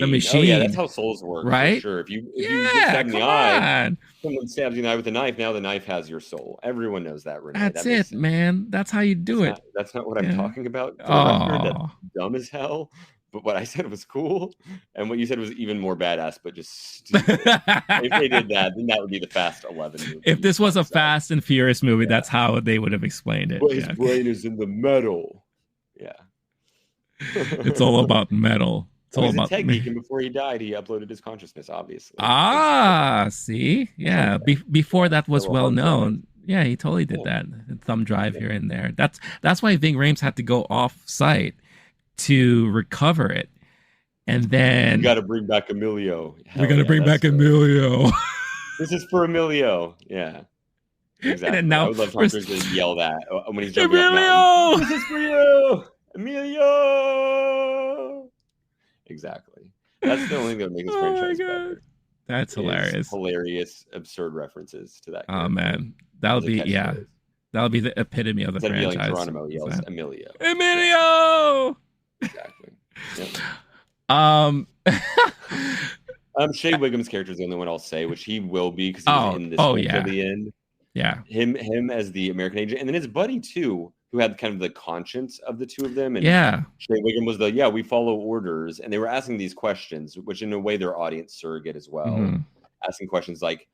the machine? Oh yeah, that's how souls work, right? For sure. If you stab in the eye, someone stabs you in the eye with a knife. Now the knife has your soul. Everyone knows that, Renee. That's it, man. That's how you do it. That's not what I'm talking about. That's dumb as hell. But what I said was cool, and what you said was even more badass, but just stupid. If they did that, then that would be the Fast 11 movie. If this was a Fast and Furious movie, that's how they would have explained it. But his brain is in the metal. Yeah. It's all about metal. It's all about tech geek, and before he died, he uploaded his consciousness, obviously. See? Yeah. Before that was well known. Yeah, he totally did that. Thumb drive here and there. That's why Ving Rhames had to go off site to recover it. And then we got to bring back Emilio. We got to bring back Emilio. This is for Emilio. Yeah. Exactly. And now I would love Tom Cruise to yell that when he's jumping Emilio! This is for you, Emilio. Exactly. That's the only thing that makes this franchise better. That's hilarious. Hilarious, absurd references to that character. Oh man, that'll be that'll be the epitome of the franchise. Instead of yelling Geronimo, yells Emilio. Emilio. Exactly. Yep. Shea Wiggum's character is the only one I'll say, which he will be because he's in this until the end. Yeah. Him as the American agent, and then his buddy too, who had kind of the conscience of the two of them. And Shea Wiggum was we follow orders, and they were asking these questions, which in a way they're audience surrogate as well. Asking questions like,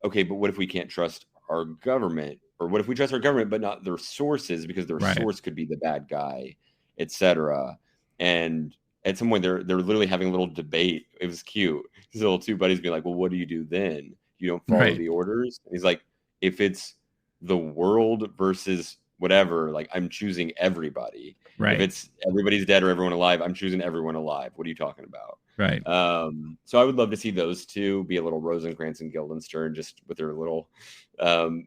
okay, but what if we can't trust our government? Or what if we trust our government but not their sources, because their Right. source could be the bad guy, etc. And at some point they're literally having a little debate. It was cute. His little two buddies being like, well, what do you do then? You don't follow the orders? And he's like, if it's the world versus whatever, like, I'm choosing everybody. Right. If it's everybody's dead or everyone alive, I'm choosing everyone alive. What are you talking about? Right. So I would love to see those two be a little Rosencrantz and Guildenstern, just with their little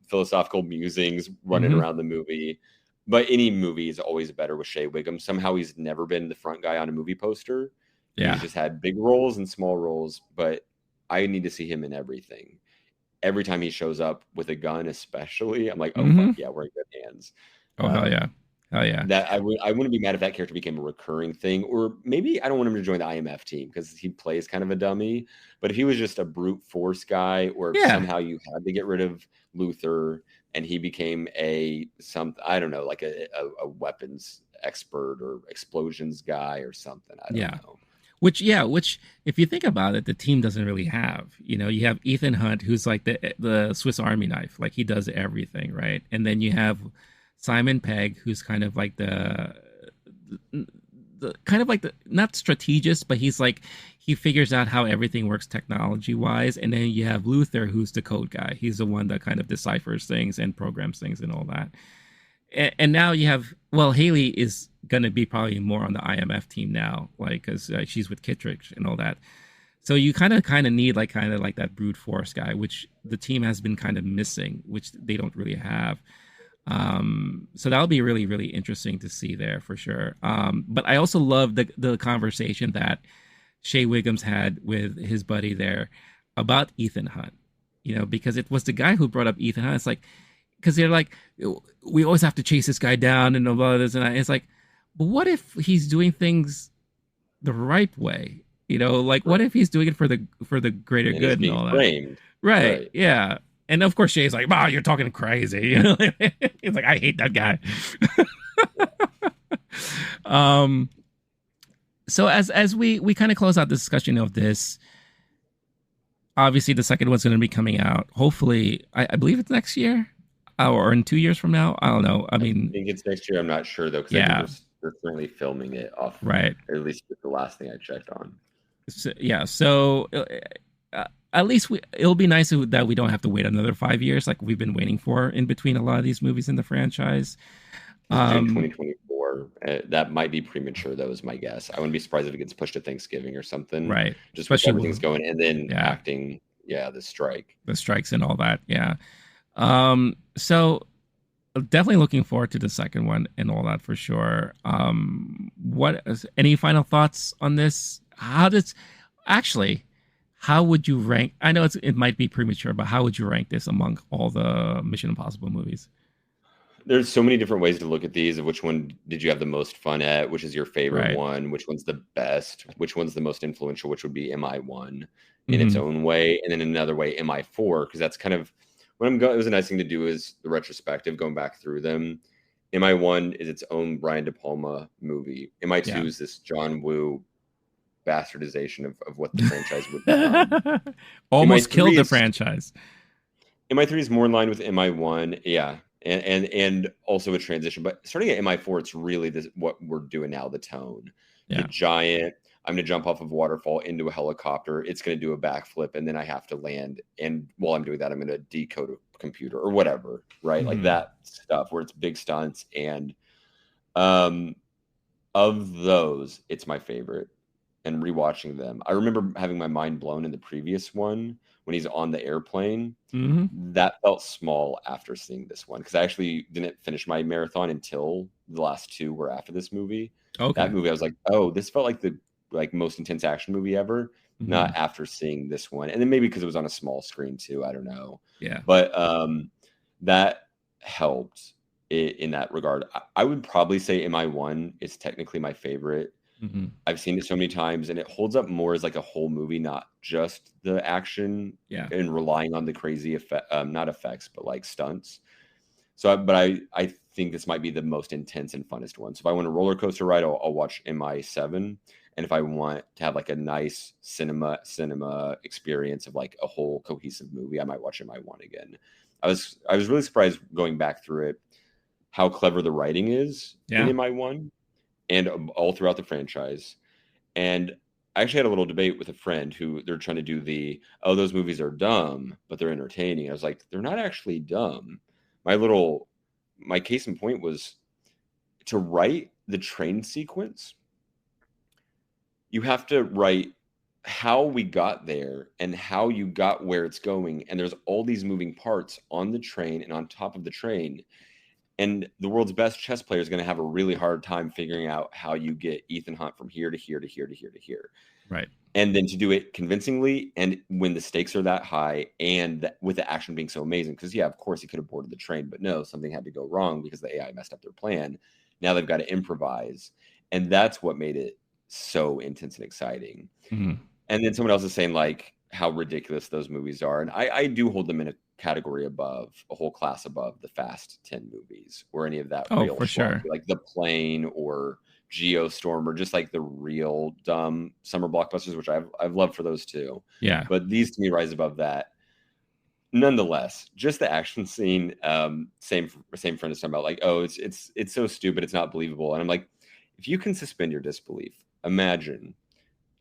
philosophical musings running around the movie. But any movie is always better with Shea Wiggum. Somehow he's never been the front guy on a movie poster. Yeah. He's just had big roles and small roles, but I need to see him in everything. Every time he shows up with a gun, especially, I'm like, oh, fuck yeah, we're in good hands. Oh, hell yeah. Hell yeah. That I wouldn't be mad if that character became a recurring thing. Or maybe I don't want him to join the IMF team because he plays kind of a dummy. But if he was just a brute force guy, or if somehow you had to get rid of Luther and he became I don't know, like a weapons expert or explosions guy or something. I don't know. Which if you think about it, the team doesn't really have. You know, you have Ethan Hunt, who's like the Swiss Army knife, like he does everything, right? And then you have Simon Pegg, who's kind of like the not strategist, but he's like, he figures out how everything works technology wise. And then you have Luther, who's the code guy. He's the one that kind of deciphers things and programs things and all that. And now you have, Haley is going to be probably more on the IMF team now, like, because she's with Kittredge and all that. So you kind of need like that brute force guy, which the team has been kind of missing, which they don't really have. So that'll be really, really interesting to see there for sure. But I also love the conversation that Shea Wiggum's had with his buddy there about Ethan Hunt, you know, because it was the guy who brought up Ethan Hunt. It's like, because they're like, we always have to chase this guy down and all this and that. It's like, but what if he's doing things the right way? You know, like, what if he's doing it for the greater good and all that? Framed. Right. Yeah. And of course, Shay's like, "Wow, you're talking crazy." You know, he's like, "I hate that guy." So as we kind of close out the discussion of this, obviously the second one's going to be coming out. Hopefully, I believe it's next year, or in 2 years from now. I don't know. I mean, I think it's next year. I'm not sure though, because I think they're currently filming it off. Right. Or at least the last thing I checked on. So, yeah. So. At least it'll be nice that we don't have to wait another 5 years like we've been waiting for in between a lot of these movies in the franchise. June 2024. That might be premature, though, is my guess. I wouldn't be surprised if it gets pushed to Thanksgiving or something. Right. Just especially everything's going, and then acting, the strikes and all that. Yeah. So definitely looking forward to the second one and all that for sure. Any final thoughts on this? How would you rank? I know it might be premature, but how would you rank this among all the Mission Impossible movies? There's so many different ways to look at these. Of which one did you have the most fun at? Which is your favorite one? Which one's the best? Which one's the most influential? Which would be MI1 in its own way, and then another way MI4, because that's kind of what I'm going. It was a nice thing to do is the retrospective, going back through them. MI1 is its own Brian De Palma movie. MI2 is this John Woo bastardization of what the franchise would become. Almost killed the franchise. MI3 is more in line with MI1, and also a transition. But starting at MI4, it's really what we're doing now, the tone. The giant, I'm going to jump off of a waterfall into a helicopter. It's going to do a backflip, and then I have to land. And while I'm doing that, I'm going to decode a computer or whatever, right? Like that stuff where it's big stunts. And of those, it's my favorite. And rewatching them, I remember having my mind blown in the previous one when he's on the airplane. That felt small after seeing this one, because I actually didn't finish my marathon until the last two were after this movie. That movie, I was like, oh, this felt like the most intense action movie ever. Not after seeing this one, and then maybe because it was on a small screen too. I don't know. Yeah, but that helped in that regard. I would probably say MI1 is technically my favorite. I've seen it so many times, and it holds up more as like a whole movie, not just the action and relying on the crazy not effects, but like stunts. So, but I think this might be the most intense and funnest one. So if I want a roller coaster ride, I'll watch MI7. And if I want to have like a nice cinema experience of like a whole cohesive movie, I might watch MI1 again. I was really surprised going back through it how clever the writing is in MI1 and all throughout the franchise. And I actually had a little debate with a friend who they're trying to do those movies are dumb, but they're entertaining. I was like, they're not actually dumb. My case in point was to write the train sequence. You have to write how we got there and how you got where it's going. And there's all these moving parts on the train and on top of the train. And the world's best chess player is going to have a really hard time figuring out how you get Ethan Hunt from here to here to here to here to here. Right. And then to do it convincingly and when the stakes are that high and with the action being so amazing. Because, of course, he could have boarded the train. But no, something had to go wrong because the AI messed up their plan. Now they've got to improvise. And that's what made it so intense and exciting. Mm-hmm. And then someone else is saying, like, how ridiculous those movies are. And I do hold them in a category above, a whole class above the Fast 10 movies or any of that real for sure. Like The Plane or Geostorm or just like the real dumb summer blockbusters, which I've loved for those too. Yeah. But these to me rise above that. Nonetheless, just the action scene, same friend is talking about like, oh, it's so stupid, it's not believable. And I'm like, if you can suspend your disbelief, imagine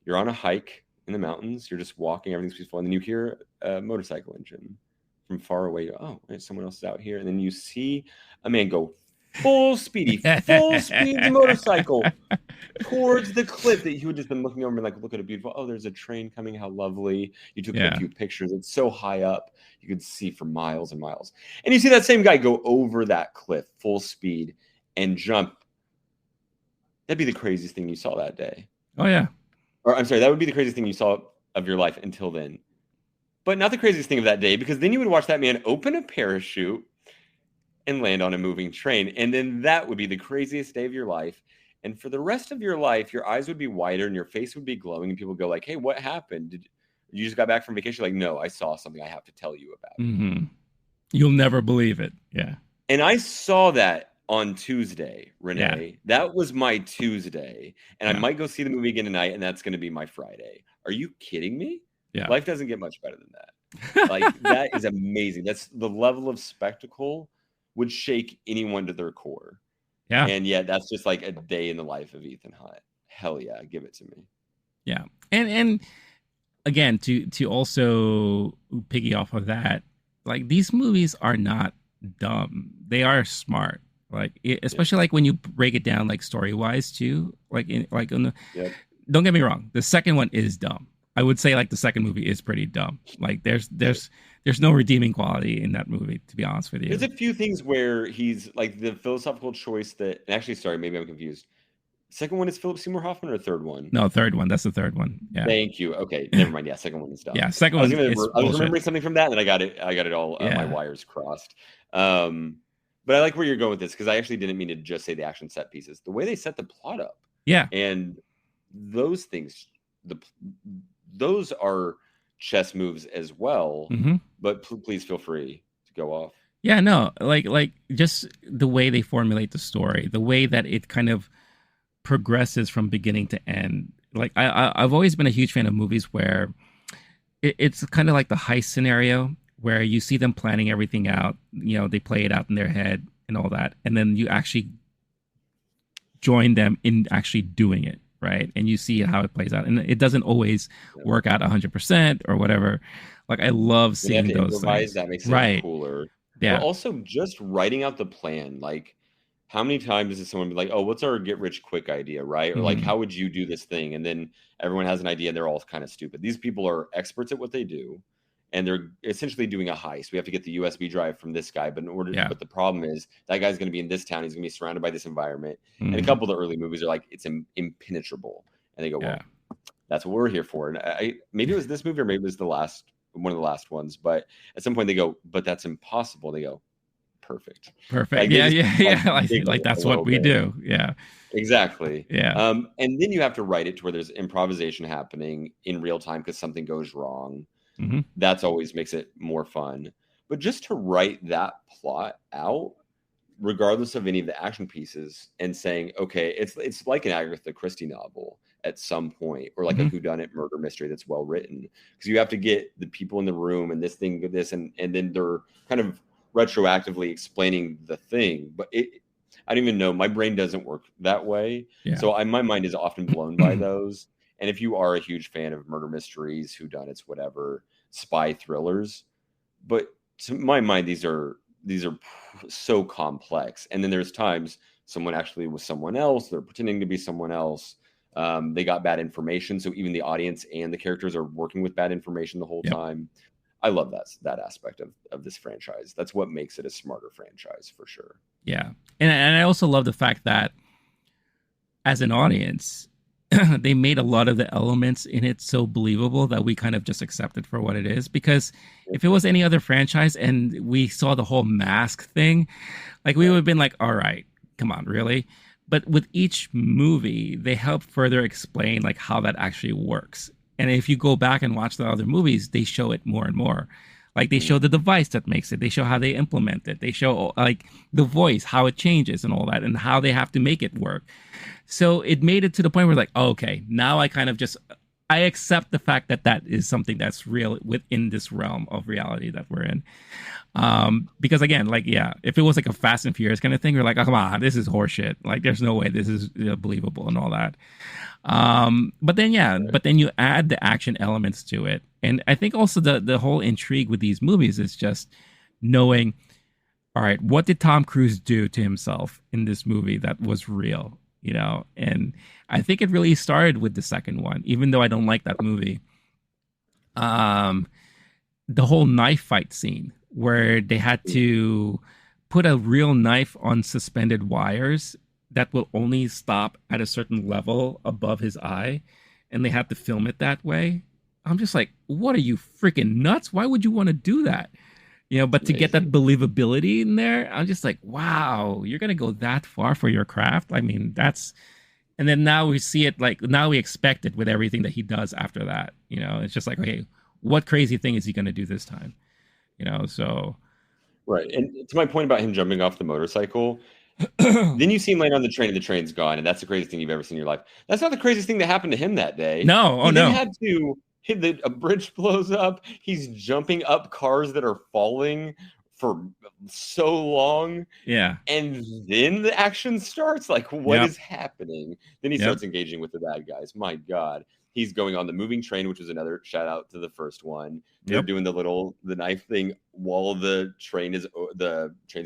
you're on a hike in the mountains, you're just walking, everything's peaceful, and then you hear a motorcycle engine from far away. Oh, someone else is out here. And then you see a man go full speed motorcycle towards the cliff that you had just been looking over and like, look at it, beautiful. Oh, there's a train coming. How lovely. You took a few pictures. It's so high up. You could see for miles and miles. And you see that same guy go over that cliff full speed and jump. That'd be the craziest thing you saw that day. Oh, yeah. Or I'm sorry, that would be the craziest thing you saw of your life until then. But not the craziest thing of that day, because then you would watch that man open a parachute and land on a moving train. And then that would be the craziest day of your life. And for the rest of your life, your eyes would be wider and your face would be glowing. And people would go like, hey, what happened? You just got back from vacation? Like, no, I saw something I have to tell you about. Mm-hmm. You'll never believe it. Yeah. And I saw that on Tuesday, Renee. Yeah. That was my Tuesday. And I might go see the movie again tonight, and that's going to be my Friday. Are you kidding me? Yeah. Life doesn't get much better than that. Like, that is amazing. That's the level of spectacle would shake anyone to their core. Yeah. And yet that's just like a day in the life of Ethan Hunt. Hell yeah, give it to me. Yeah. And again, to also piggy off of that, like these movies are not dumb. They are smart. Like especially like when you break it down like story wise too. Don't get me wrong, the second one is dumb. I would say like the second movie is pretty dumb. Like there's no redeeming quality in that movie, to be honest with you. There's a few things where he's like the philosophical choice that actually, sorry, maybe I'm confused. Second one is Philip Seymour Hoffman or third one? No, third one. That's the third one. Yeah. Thank you. Okay, never mind. Yeah, second one is dumb. Yeah, second one. I was remembering something from that, and then I got it all. My wires crossed. But I like where you're going with this because I actually didn't mean to just say the action set pieces. The way they set the plot up. Yeah. And those things, those are chess moves as well. Mm-hmm. But please feel free to go off. Yeah, no, like just the way they formulate the story, the way that it kind of progresses from beginning to end. Like I've always been a huge fan of movies where it's kind of like the heist scenario where you see them planning everything out, you know, they play it out in their head and all that, and then you actually join them in actually doing it, right? And you see how it plays out, and it doesn't always work out 100% or whatever. Like I love seeing those things. That makes it cooler. Yeah. But also just writing out the plan, like how many times does someone be like, oh, what's our get rich quick idea, right? Or like, how would you do this thing? And then everyone has an idea and they're all kind of stupid. These people are experts at what they do. And they're essentially doing a heist. We have to get the USB drive from this guy. But in order but the problem is that guy's going to be in this town. He's going to be surrounded by this environment. And a couple of the early movies are like, it's impenetrable. And they go, well, that's what we're here for. And maybe it was this movie or maybe it was one of the last ones. But at some point they go, but that's impossible. They go, perfect. Like, like that's what we do. Yeah, exactly. Yeah. And then you have to write it to where there's improvisation happening in real time because something goes wrong. Mm-hmm. That's always makes it more fun. But just to write that plot out regardless of any of the action pieces, and saying, okay, it's like an Agatha Christie novel at some point, or like a whodunit murder mystery that's well written, because you have to get the people in the room and this, and then they're kind of retroactively explaining the thing. But I don't even know. My brain doesn't work that way. Yeah. So my mind is often blown by those. And if you are a huge fan of murder mysteries, whodunits, whatever, spy thrillers, but to my mind, these are so complex. And then there's times someone actually was someone else. They're pretending to be someone else. They got bad information. So even the audience and the characters are working with bad information the whole time. I love that aspect of this franchise. That's what makes it a smarter franchise for sure. Yeah. And I also love the fact that as an audience, they made a lot of the elements in it so believable that we kind of just accept it for what it is. Because if it was any other franchise and we saw the whole mask thing, like we would have been like, all right, come on, really? But with each movie, they help further explain like how that actually works. And if you go back and watch the other movies, they show it more and more. Like they show the device that makes it. They show how they implement it. They show like the voice, how it changes and all that, and how they have to make it work. So it made it to the point where like, oh, okay, now I kind of I accept the fact that that is something that's real within this realm of reality that we're in. Because again, like, yeah, if it was like a Fast and Furious kind of thing, we're like, oh, come on, this is horseshit. Like, there's no way this is believable and all that. But then you add the action elements to it. And I think also the whole intrigue with these movies is just knowing, all right, what did Tom Cruise do to himself in this movie that was real, you know? And I think it really started with the second one, even though I don't like that movie. The whole knife fight scene where they had to put a real knife on suspended wires that will only stop at a certain level above his eye, and they have to film it that way. I'm just like, what are you, freaking nuts? Why would you want to do that? You know, but to get that believability in there, I'm just like, wow, you're going to go that far for your craft? I mean, and then now we see it, like, now we expect it with everything that he does after that. You know, it's just like, okay, what crazy thing is he going to do this time? You know, so. Right. And to my point about him jumping off the motorcycle, then you see him land on the train and the train's gone, and that's the craziest thing you've ever seen in your life. That's not the craziest thing that happened to him that day. No, he no. Had to hit a bridge blows up. He's jumping up cars that are falling for so long. Yeah. And then the action starts. Like, what is happening? Then he starts engaging with the bad guys. My God. He's going on the moving train, which was another shout out to the first one. They're doing the knife thing while the train's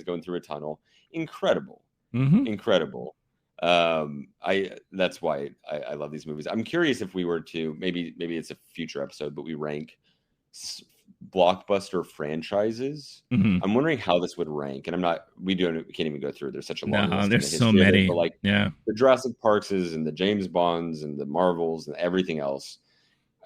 going through a tunnel. Incredible. Incredible. That's why I love these movies. I'm curious if we were to, maybe it's a future episode, but we rank blockbuster franchises. I'm wondering how this would rank, and we can't even go through. There's such a long list. There's so many. But like, the Jurassic Parkses and the James Bonds and the Marvels and everything else.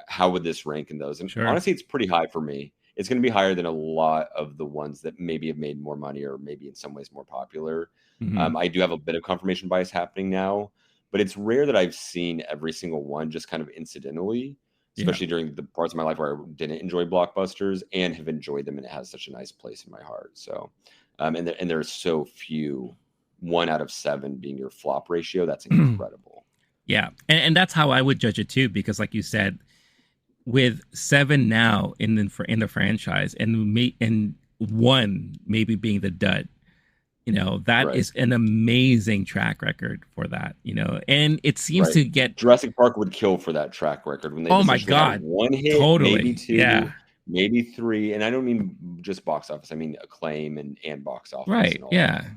How would this rank in those? And honestly, it's pretty high for me. It's going to be higher than a lot of the ones that maybe have made more money or maybe in some ways more popular. I do have a bit of confirmation bias happening now, but it's rare that I've seen every single one just kind of incidentally, especially during the parts of my life where I didn't enjoy blockbusters and have enjoyed them, and it has such a nice place in my heart. So, and there's so few, 1 out of 7 being your flop ratio. That's incredible. Yeah, and that's how I would judge it too, because like you said, with 7 now in the franchise, and 1 maybe being the dud. You know, that is an amazing track record for that, you know, and it seems to get. Jurassic Park would kill for that track record. When they my God. 1 hit, totally. Maybe 2, maybe 3. And I don't mean just box office. I mean acclaim and box office. Right. And all yeah. That.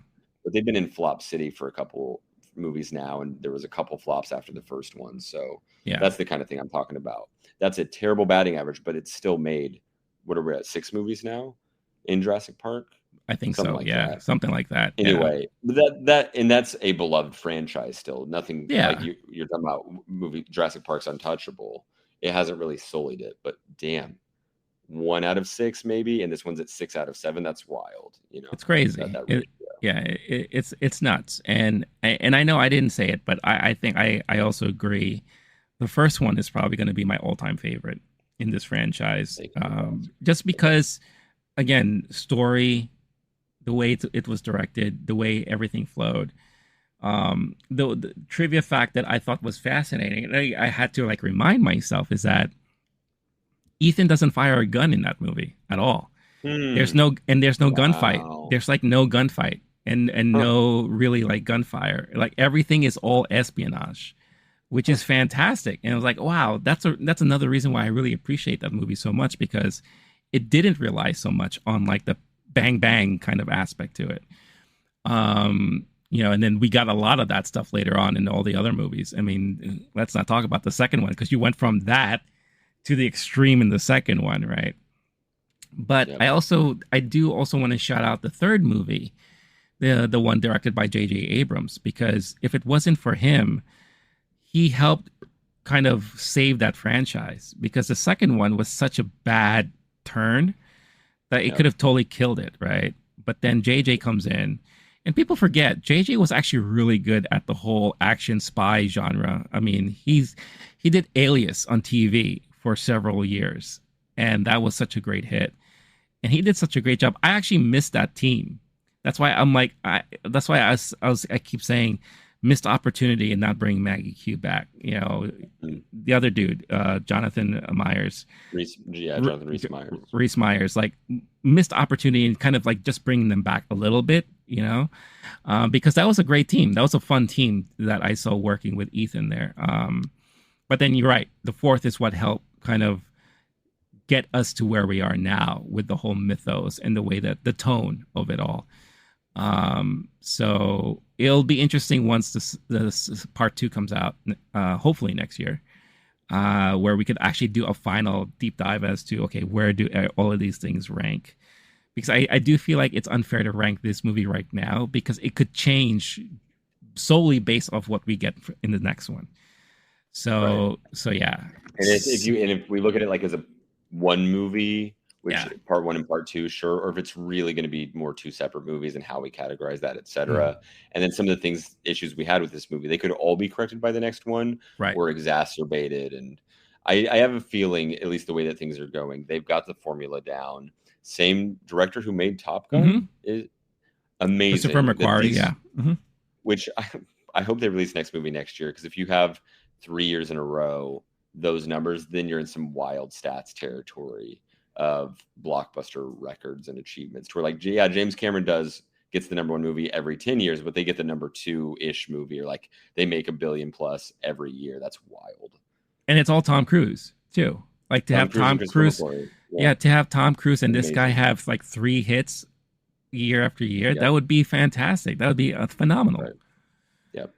But they've been in flop city for a couple movies now. And there was a couple flops after the first one. So that's the kind of thing I'm talking about. That's a terrible batting average, but it's still made, what are we at, 6 movies now in Jurassic Park? I think something so. Like something like that. Anyway, that's a beloved franchise still. Nothing like you're talking about movie Jurassic Park's untouchable. It hasn't really sullied it, but damn, 1 out of 6 maybe, and this one's at 6 out of 7. That's wild. You know, it's crazy. It's nuts. And I know I didn't say it, but I think I also agree. The first one is probably going to be my all-time favorite in this franchise, just because, again, story. the way it was directed, the way everything flowed. The trivia fact that I thought was fascinating, and I had to like remind myself, is that Ethan doesn't fire a gun in that movie at all. There's no gunfight. There's like no gunfight and no really like gunfire. Like everything is all espionage, which is fantastic. And I was like, wow, that's another reason why I really appreciate that movie so much, because it didn't rely so much on like the bang bang kind of aspect to it. And then we got a lot of that stuff later on in all the other movies. I mean, let's not talk about the second one, because you went from that to the extreme in the second one, right? But yep. I do also want to shout out the third movie, the one directed by J.J. Abrams, because if it wasn't for him, he helped kind of save that franchise, because the second one was such a bad turn that it could have totally killed it, right? But then JJ comes in, and people forget JJ was actually really good at the whole action spy genre. I mean, he did Alias on TV for several years, and that was such a great hit. And he did such a great job. I actually missed that team. That's why I'm like, I keep saying missed opportunity in not bringing Maggie Q back. You know, the other dude, Jonathan Myers. Jonathan Rhys Myers, like missed opportunity and kind of like just bringing them back a little bit, you know, because that was a great team. That was a fun team that I saw working with Ethan there. But then you're right. The fourth is what helped kind of get us to where we are now with the whole mythos and the way that the tone of it all. So it'll be interesting once this part 2 comes out, hopefully next year, where we could actually do a final deep dive as to, okay, where do all of these things rank? Because I do feel like it's unfair to rank this movie right now, because it could change solely based off what we get in the next one. So yeah. And if we look at it like as a one movie, which part 1 and part 2, sure, or if it's really going to be more 2 separate movies and how we categorize that, etc. And then some of the issues we had with this movie, they could all be corrected by the next one, or exacerbated. And I have a feeling, at least the way that things are going, they've got the formula down. Same director who made Top Gun is amazing. Christopher McQuarrie, Which I hope they release next movie next year, because if you have 3 years in a row those numbers, then you're in some wild stats territory of blockbuster records and achievements, to where like, James Cameron gets the number 1 movie every 10 years, but they get the number 2-ish movie, or like they make $1 billion plus every year. That's wild. And it's all Tom Cruise too. Like to have Tom Cruise, to have Tom Cruise and this guy have like 3 hits year after year, that would be fantastic. That would be phenomenal. Right. Yep.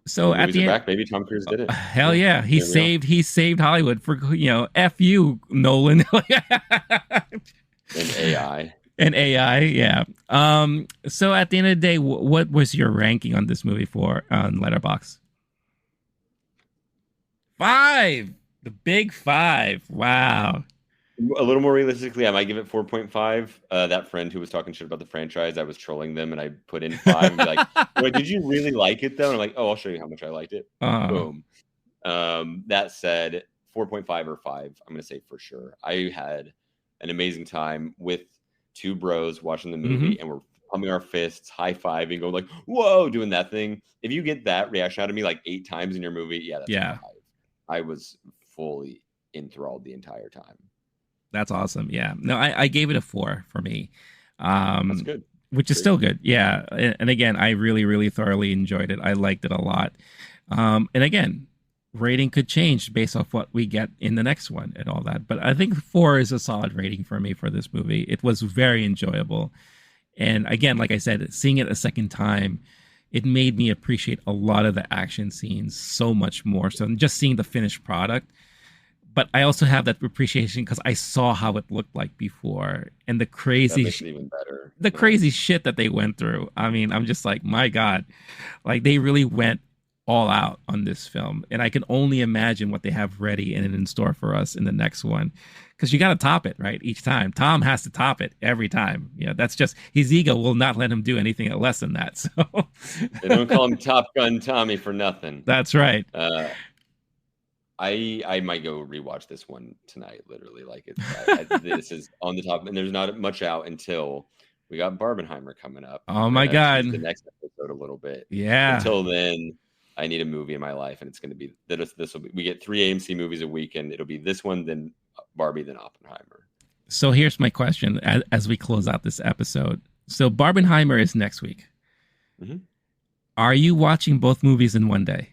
So at the end, back, maybe Tom Cruise did it. Hell yeah, he saved Hollywood for, F you, Nolan. And AI, yeah. So at the end of the day, what was your ranking on this movie on Letterboxd? 5, the big 5. Wow. A little more realistically, I might give it 4.5. That friend who was talking shit about the franchise, I was trolling them, and I put in 5. And be like, wait, did you really like it though? And I'm like, oh, I'll show you how much I liked it. Boom. That said, 4.5 or 5, I'm gonna say for sure. I had an amazing time with 2 bros watching the movie, and we're pumping our fists, high-fiving, going like, whoa, doing that thing. If you get that reaction out of me like 8 times in your movie, that's 5. I was fully enthralled the entire time. That's awesome. Yeah. No, I gave it a 4 for me. That's good. Which is still good. Yeah. And again, I really, really thoroughly enjoyed it. I liked it a lot. And again, rating could change based off what we get in the next one and all that. But I think 4 is a solid rating for me for this movie. It was very enjoyable. And again, like I said, seeing it a second time, it made me appreciate a lot of the action scenes so much more. So just seeing the finished product. But I also have that appreciation because I saw how it looked like before, and the crazy, even better. The crazy shit that they went through. I mean, I'm just like, my God, like they really went all out on this film, and I can only imagine what they have ready and in store for us in the next one, because you got to top it, right? Each time, Tom has to top it every time. That's just his ego will not let him do anything less than that. So they don't call him Top Gun Tommy for nothing. That's right. I might go rewatch this one tonight. Literally, like this is on the top, and there's not much out until We got Barbenheimer coming up. Oh my God. The next episode a little bit. Yeah. Until then, I need a movie in my life, and it's going to be this will be. We get 3 AMC movies a week, and it'll be this one, then Barbie, then Oppenheimer. So here's my question as we close out this episode. So Barbenheimer is next week. Mm-hmm. Are you watching both movies in one day?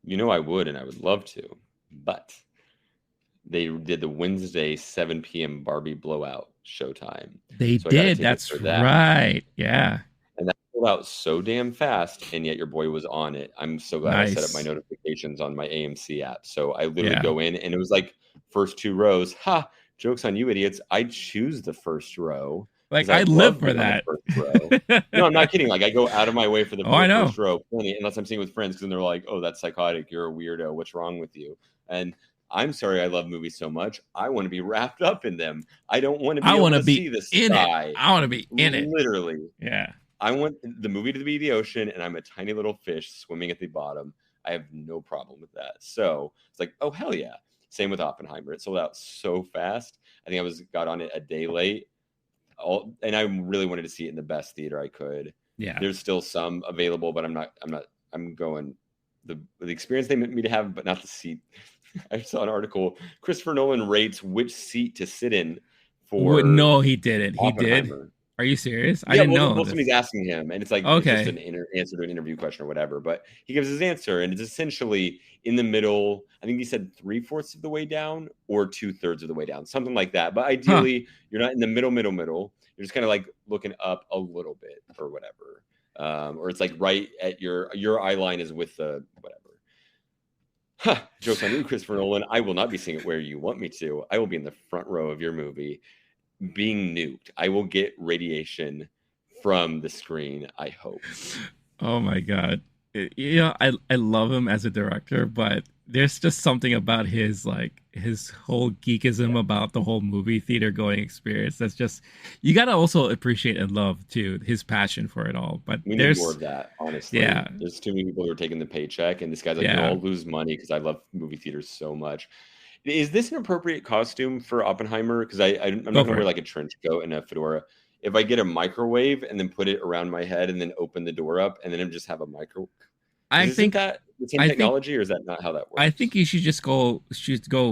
You know I would, and I would love to, but they did the Wednesday 7 p.m. Barbie blowout showtime. They did. That's right. Yeah. And that sold out so damn fast, and yet your boy was on it. I'm so glad I set up my notifications on my AMC app. So I literally go in, and it was like first 2 rows. Ha! Joke's on you, idiots. I choose the first row. Like, I live for that. No, I'm not kidding. Like, I go out of my way for the first row, plenty, unless I'm seeing with friends, because then they're like, oh, that's psychotic. You're a weirdo. What's wrong with you? And I'm sorry I love movies so much. I want to be wrapped up in them. I don't want to be able to see the sky. I want to be in it. Literally. Yeah. I want the movie to be the ocean, and I'm a tiny little fish swimming at the bottom. I have no problem with that. So it's like, oh, hell yeah. Same with Oppenheimer. It sold out so fast. I think I got on it a day late. And I really wanted to see it in the best theater I could. Yeah. There's still some available, but I'm going the experience they meant me to have, but not the seat. I saw an article. Christopher Nolan rates which seat to sit in for. No, he didn't. He did. Are you serious? I didn't know. Somebody's asking him, and it's like it's just an answer to an interview question or whatever. But he gives his answer, and it's essentially in the middle. I think he said 3/4 of the way down or 2/3 of the way down, something like that. But ideally, you're not in the middle. You're just kind of like looking up a little bit or whatever, or it's like right at your eye line is with the whatever. Joke on you, Christopher Nolan. I will not be seeing it where you want me to. I will be in the front row of your movie, being nuked. I will get radiation from the screen, I hope. Oh my God. I love him as a director, but there's just something about his whole geekism about the whole movie theater going experience that's just, you got to also appreciate and love too his passion for it all. But we need more of that, honestly. Yeah, there's too many people who are taking the paycheck, and this guy's like, I'll lose money because I love movie theaters so much. Is this an appropriate costume for Oppenheimer? Because I'm not gonna wear like a trench coat and a fedora. If I get a microwave and then put it around my head and then open the door up and then just have a micro, I think that the same technology, or is that not how that works? I think you should just go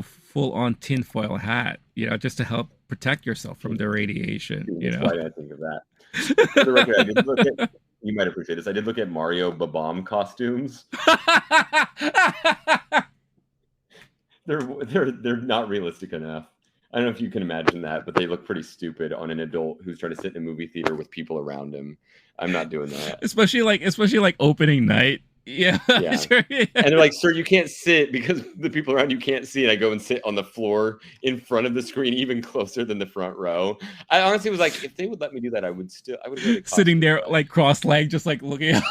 full on tinfoil hat, just to help protect yourself from the radiation. Why did I think of that? For the record, I did look at, you might appreciate this. I did look at Mario Babam costumes. They're not realistic enough. I don't know if you can imagine that, but they look pretty stupid on an adult who's trying to sit in a movie theater with people around him. I'm not doing that. Especially like opening night. Yeah. Sure, yeah. And they're like, sir, you can't sit because the people around you can't see. And I go and sit on the floor in front of the screen, even closer than the front row. I honestly was like, if they would let me do that, I would really sitting there like cross-legged, just like looking at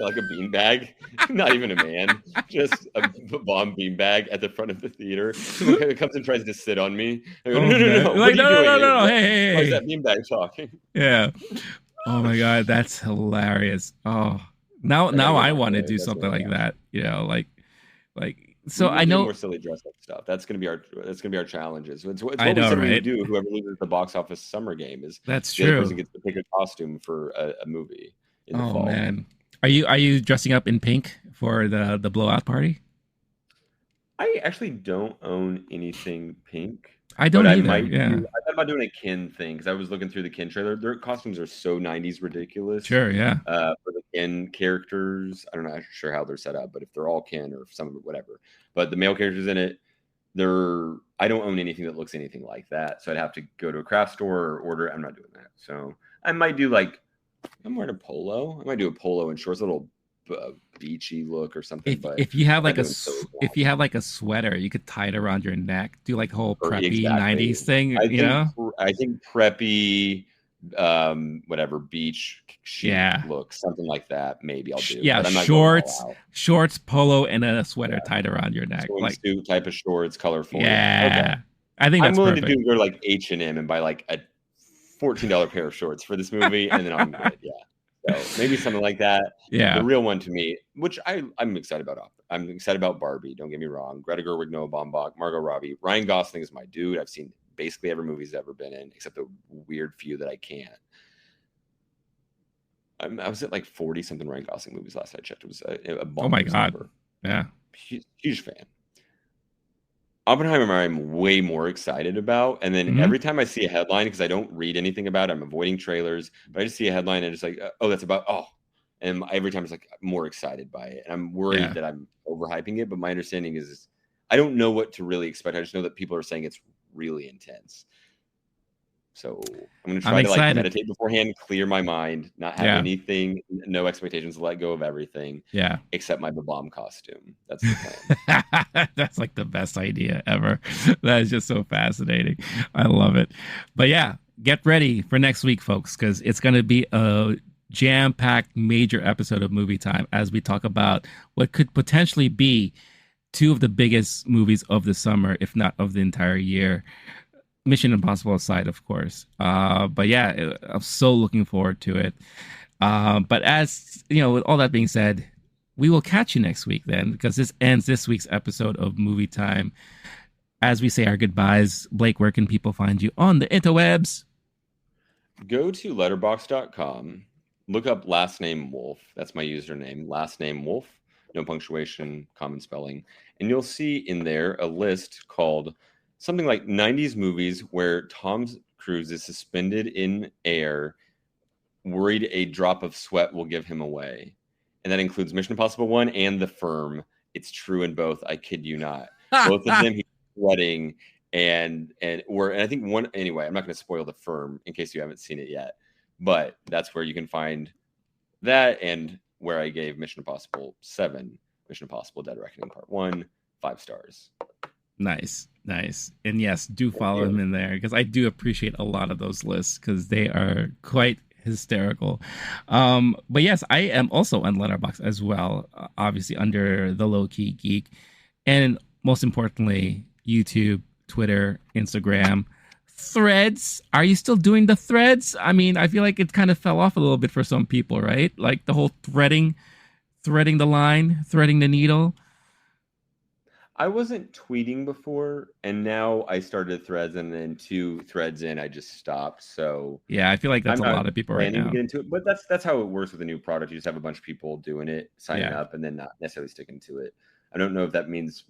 like a beanbag, not even a man, just a bomb beanbag at the front of the theater. Someone kind of comes and tries to sit on me. I go, no. Like, no. Hey. Why is that beanbag talking? Yeah. Oh my God, that's hilarious. Oh, now I want to do something like that. So I know more silly dress up stuff. That's gonna be our challenges. It's what I know, we said we right? would do. Whoever loses the box office summer game is that's the true. other person gets to pick a costume for a movie in the fall. Man. Are you dressing up in pink for the blowout party? I actually don't own anything pink. I don't either. I thought about doing a Ken thing because I was looking through the Ken trailer. Their costumes are so 90s ridiculous. Sure, yeah. For the Ken characters, I'm not sure how they're set up, but if they're all Ken or some of it, whatever. But the male characters in it, I don't own anything that looks anything like that. So I'd have to go to a craft store or order. I'm not doing that. So I might do I'm wearing a polo. I might do a polo and shorts, a little beachy look or something. If you have like a sweater, you could tie it around your neck. Do like a whole preppy 90s thing. I think preppy, whatever beach look, something like that. Maybe I'll do. Yeah, but I'm not shorts, polo, and a sweater tied around your neck, like suit type of shorts, colorful. Yeah, okay. I think that's willing perfect. to go to like H&M and buy like a $14 pair of shorts for this movie, and then I'm good. Yeah. So maybe something like that. Yeah. The real one to me, which I'm excited about. I'm excited about Barbie. Don't get me wrong. Greta Gerwig, Noah Baumbach, Margot Robbie, Ryan Gosling is my dude. I've seen basically every movie he's ever been in, except the weird few that I can't. I was at like 40 something Ryan Gosling movies last I checked. It was a oh my god number. Yeah, huge fan. Oppenheimer I'm way more excited about, and then every time I see a headline, because I don't read anything about it, I'm avoiding trailers, but I just see a headline and it's like, oh, that's about, and every time it's like more excited by it, and I'm worried that I'm overhyping it. But my understanding is I don't know what to really expect. I just know that people are saying it's really intense. So I'm going to try to like meditate beforehand, clear my mind, not have anything, no expectations, let go of everything. Yeah. Except my bomb costume. That's the plan. That's like the best idea ever. That is just so fascinating. I love it. But yeah, get ready for next week, folks, because it's going to be a jam-packed major episode of Movie Time as we talk about what could potentially be two of the biggest movies of the summer, if not of the entire year. Mission Impossible aside, of course. But yeah, I'm so looking forward to it. But as you know, with all that being said, we will catch you next week then, because this ends this week's episode of Movie Time. As we say our goodbyes, Blake, where can people find you on the interwebs? Go to letterboxd.com, look up last name Wolf. That's my username, last name Wolf, no punctuation, common spelling. And you'll see in there a list called something like 90s movies where Tom Cruise is suspended in air, worried a drop of sweat will give him away. And that includes Mission Impossible 1 and The Firm. It's true in both. I kid you not. Both of them, he's sweating. And I think one, anyway, I'm not going to spoil The Firm in case you haven't seen it yet. But that's where you can find that, and where I gave Mission Impossible 7, Mission Impossible Dead Reckoning Part 1, 5 stars. Nice. And yes, do follow him in there, because I do appreciate a lot of those lists because they are quite hysterical. But yes, I am also on Letterboxd as well, obviously under the Low-Key Geek. And most importantly, YouTube, Twitter, Instagram, Threads. Are you still doing the Threads? I mean, I feel like it kind of fell off a little bit for some people, right? Like the whole threading the line, threading the needle. I wasn't tweeting before, and now I started Threads, and then 2 threads in, I just stopped. So yeah, I feel like that's a lot of people right now. To get into it, but that's how it works with a new product. You just have a bunch of people doing it, signing up, and then not necessarily sticking to it. I don't know if that means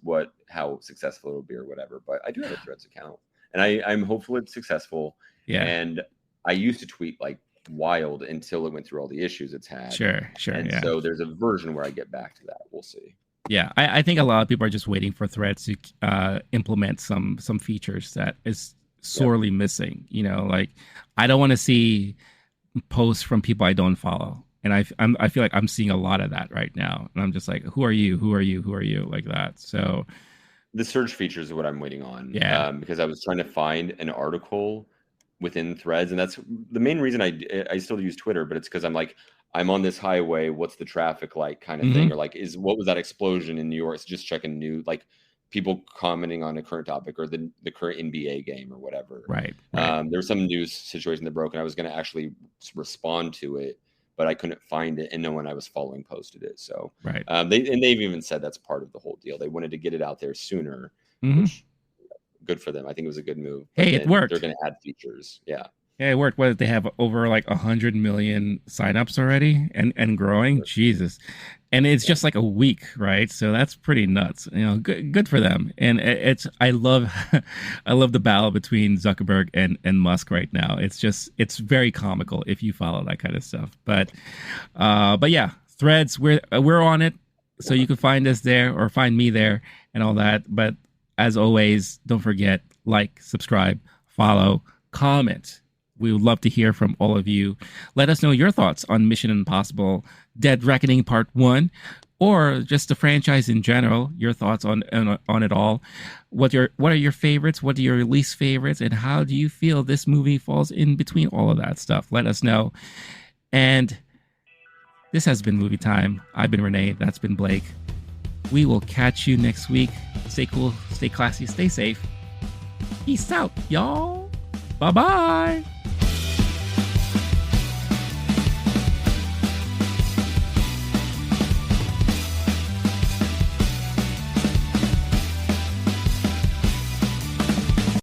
how successful it will be or whatever, but I do have a Threads account, and I'm hopeful it's successful. Yeah, and I used to tweet like wild until it went through all the issues it's had. Sure. And so there's a version where I get back to that. We'll see. Yeah, I think a lot of people are just waiting for Threads to implement some features that is sorely missing. You know, like I don't want to see posts from people I don't follow, and I feel like I'm seeing a lot of that right now, and I'm just like, who are you? Who are you? Who are you? Like that. So the search features are what I'm waiting on. Yeah, because I was trying to find an article within Threads, and that's the main reason I still use Twitter, but it's because I'm on this highway. What's the traffic like, kind of thing, or like what was that explosion in New York? It's just checking like people commenting on a current topic or the current NBA game or whatever. Right. There was some news situation that broke, and I was going to actually respond to it, but I couldn't find it, and no one I was following posted it. So right. They've even said that's part of the whole deal. They wanted to get it out there sooner, which good for them. I think it was a good move. Hey, it worked. They're going to add features. Yeah. Yeah, it worked. What, they have over like 100 million signups already and growing. Jesus. And it's just like a week, right? So that's pretty nuts. You know, good for them. And I love the battle between Zuckerberg and Musk right now. It's very comical if you follow that kind of stuff. But yeah, Threads, we're on it. So you can find us there or find me there and all that. But as always, don't forget, like, subscribe, follow, comment. We would love to hear from all of you. Let us know your thoughts on Mission Impossible Dead Reckoning Part 1, or just the franchise in general, your thoughts on it all. What are your favorites? What are your least favorites? And how do you feel this movie falls in between all of that stuff? Let us know. And this has been Movie Time. I've been Renee. That's been Blake. We will catch you next week. Stay cool, stay classy, stay safe. Peace out, y'all. Bye-bye.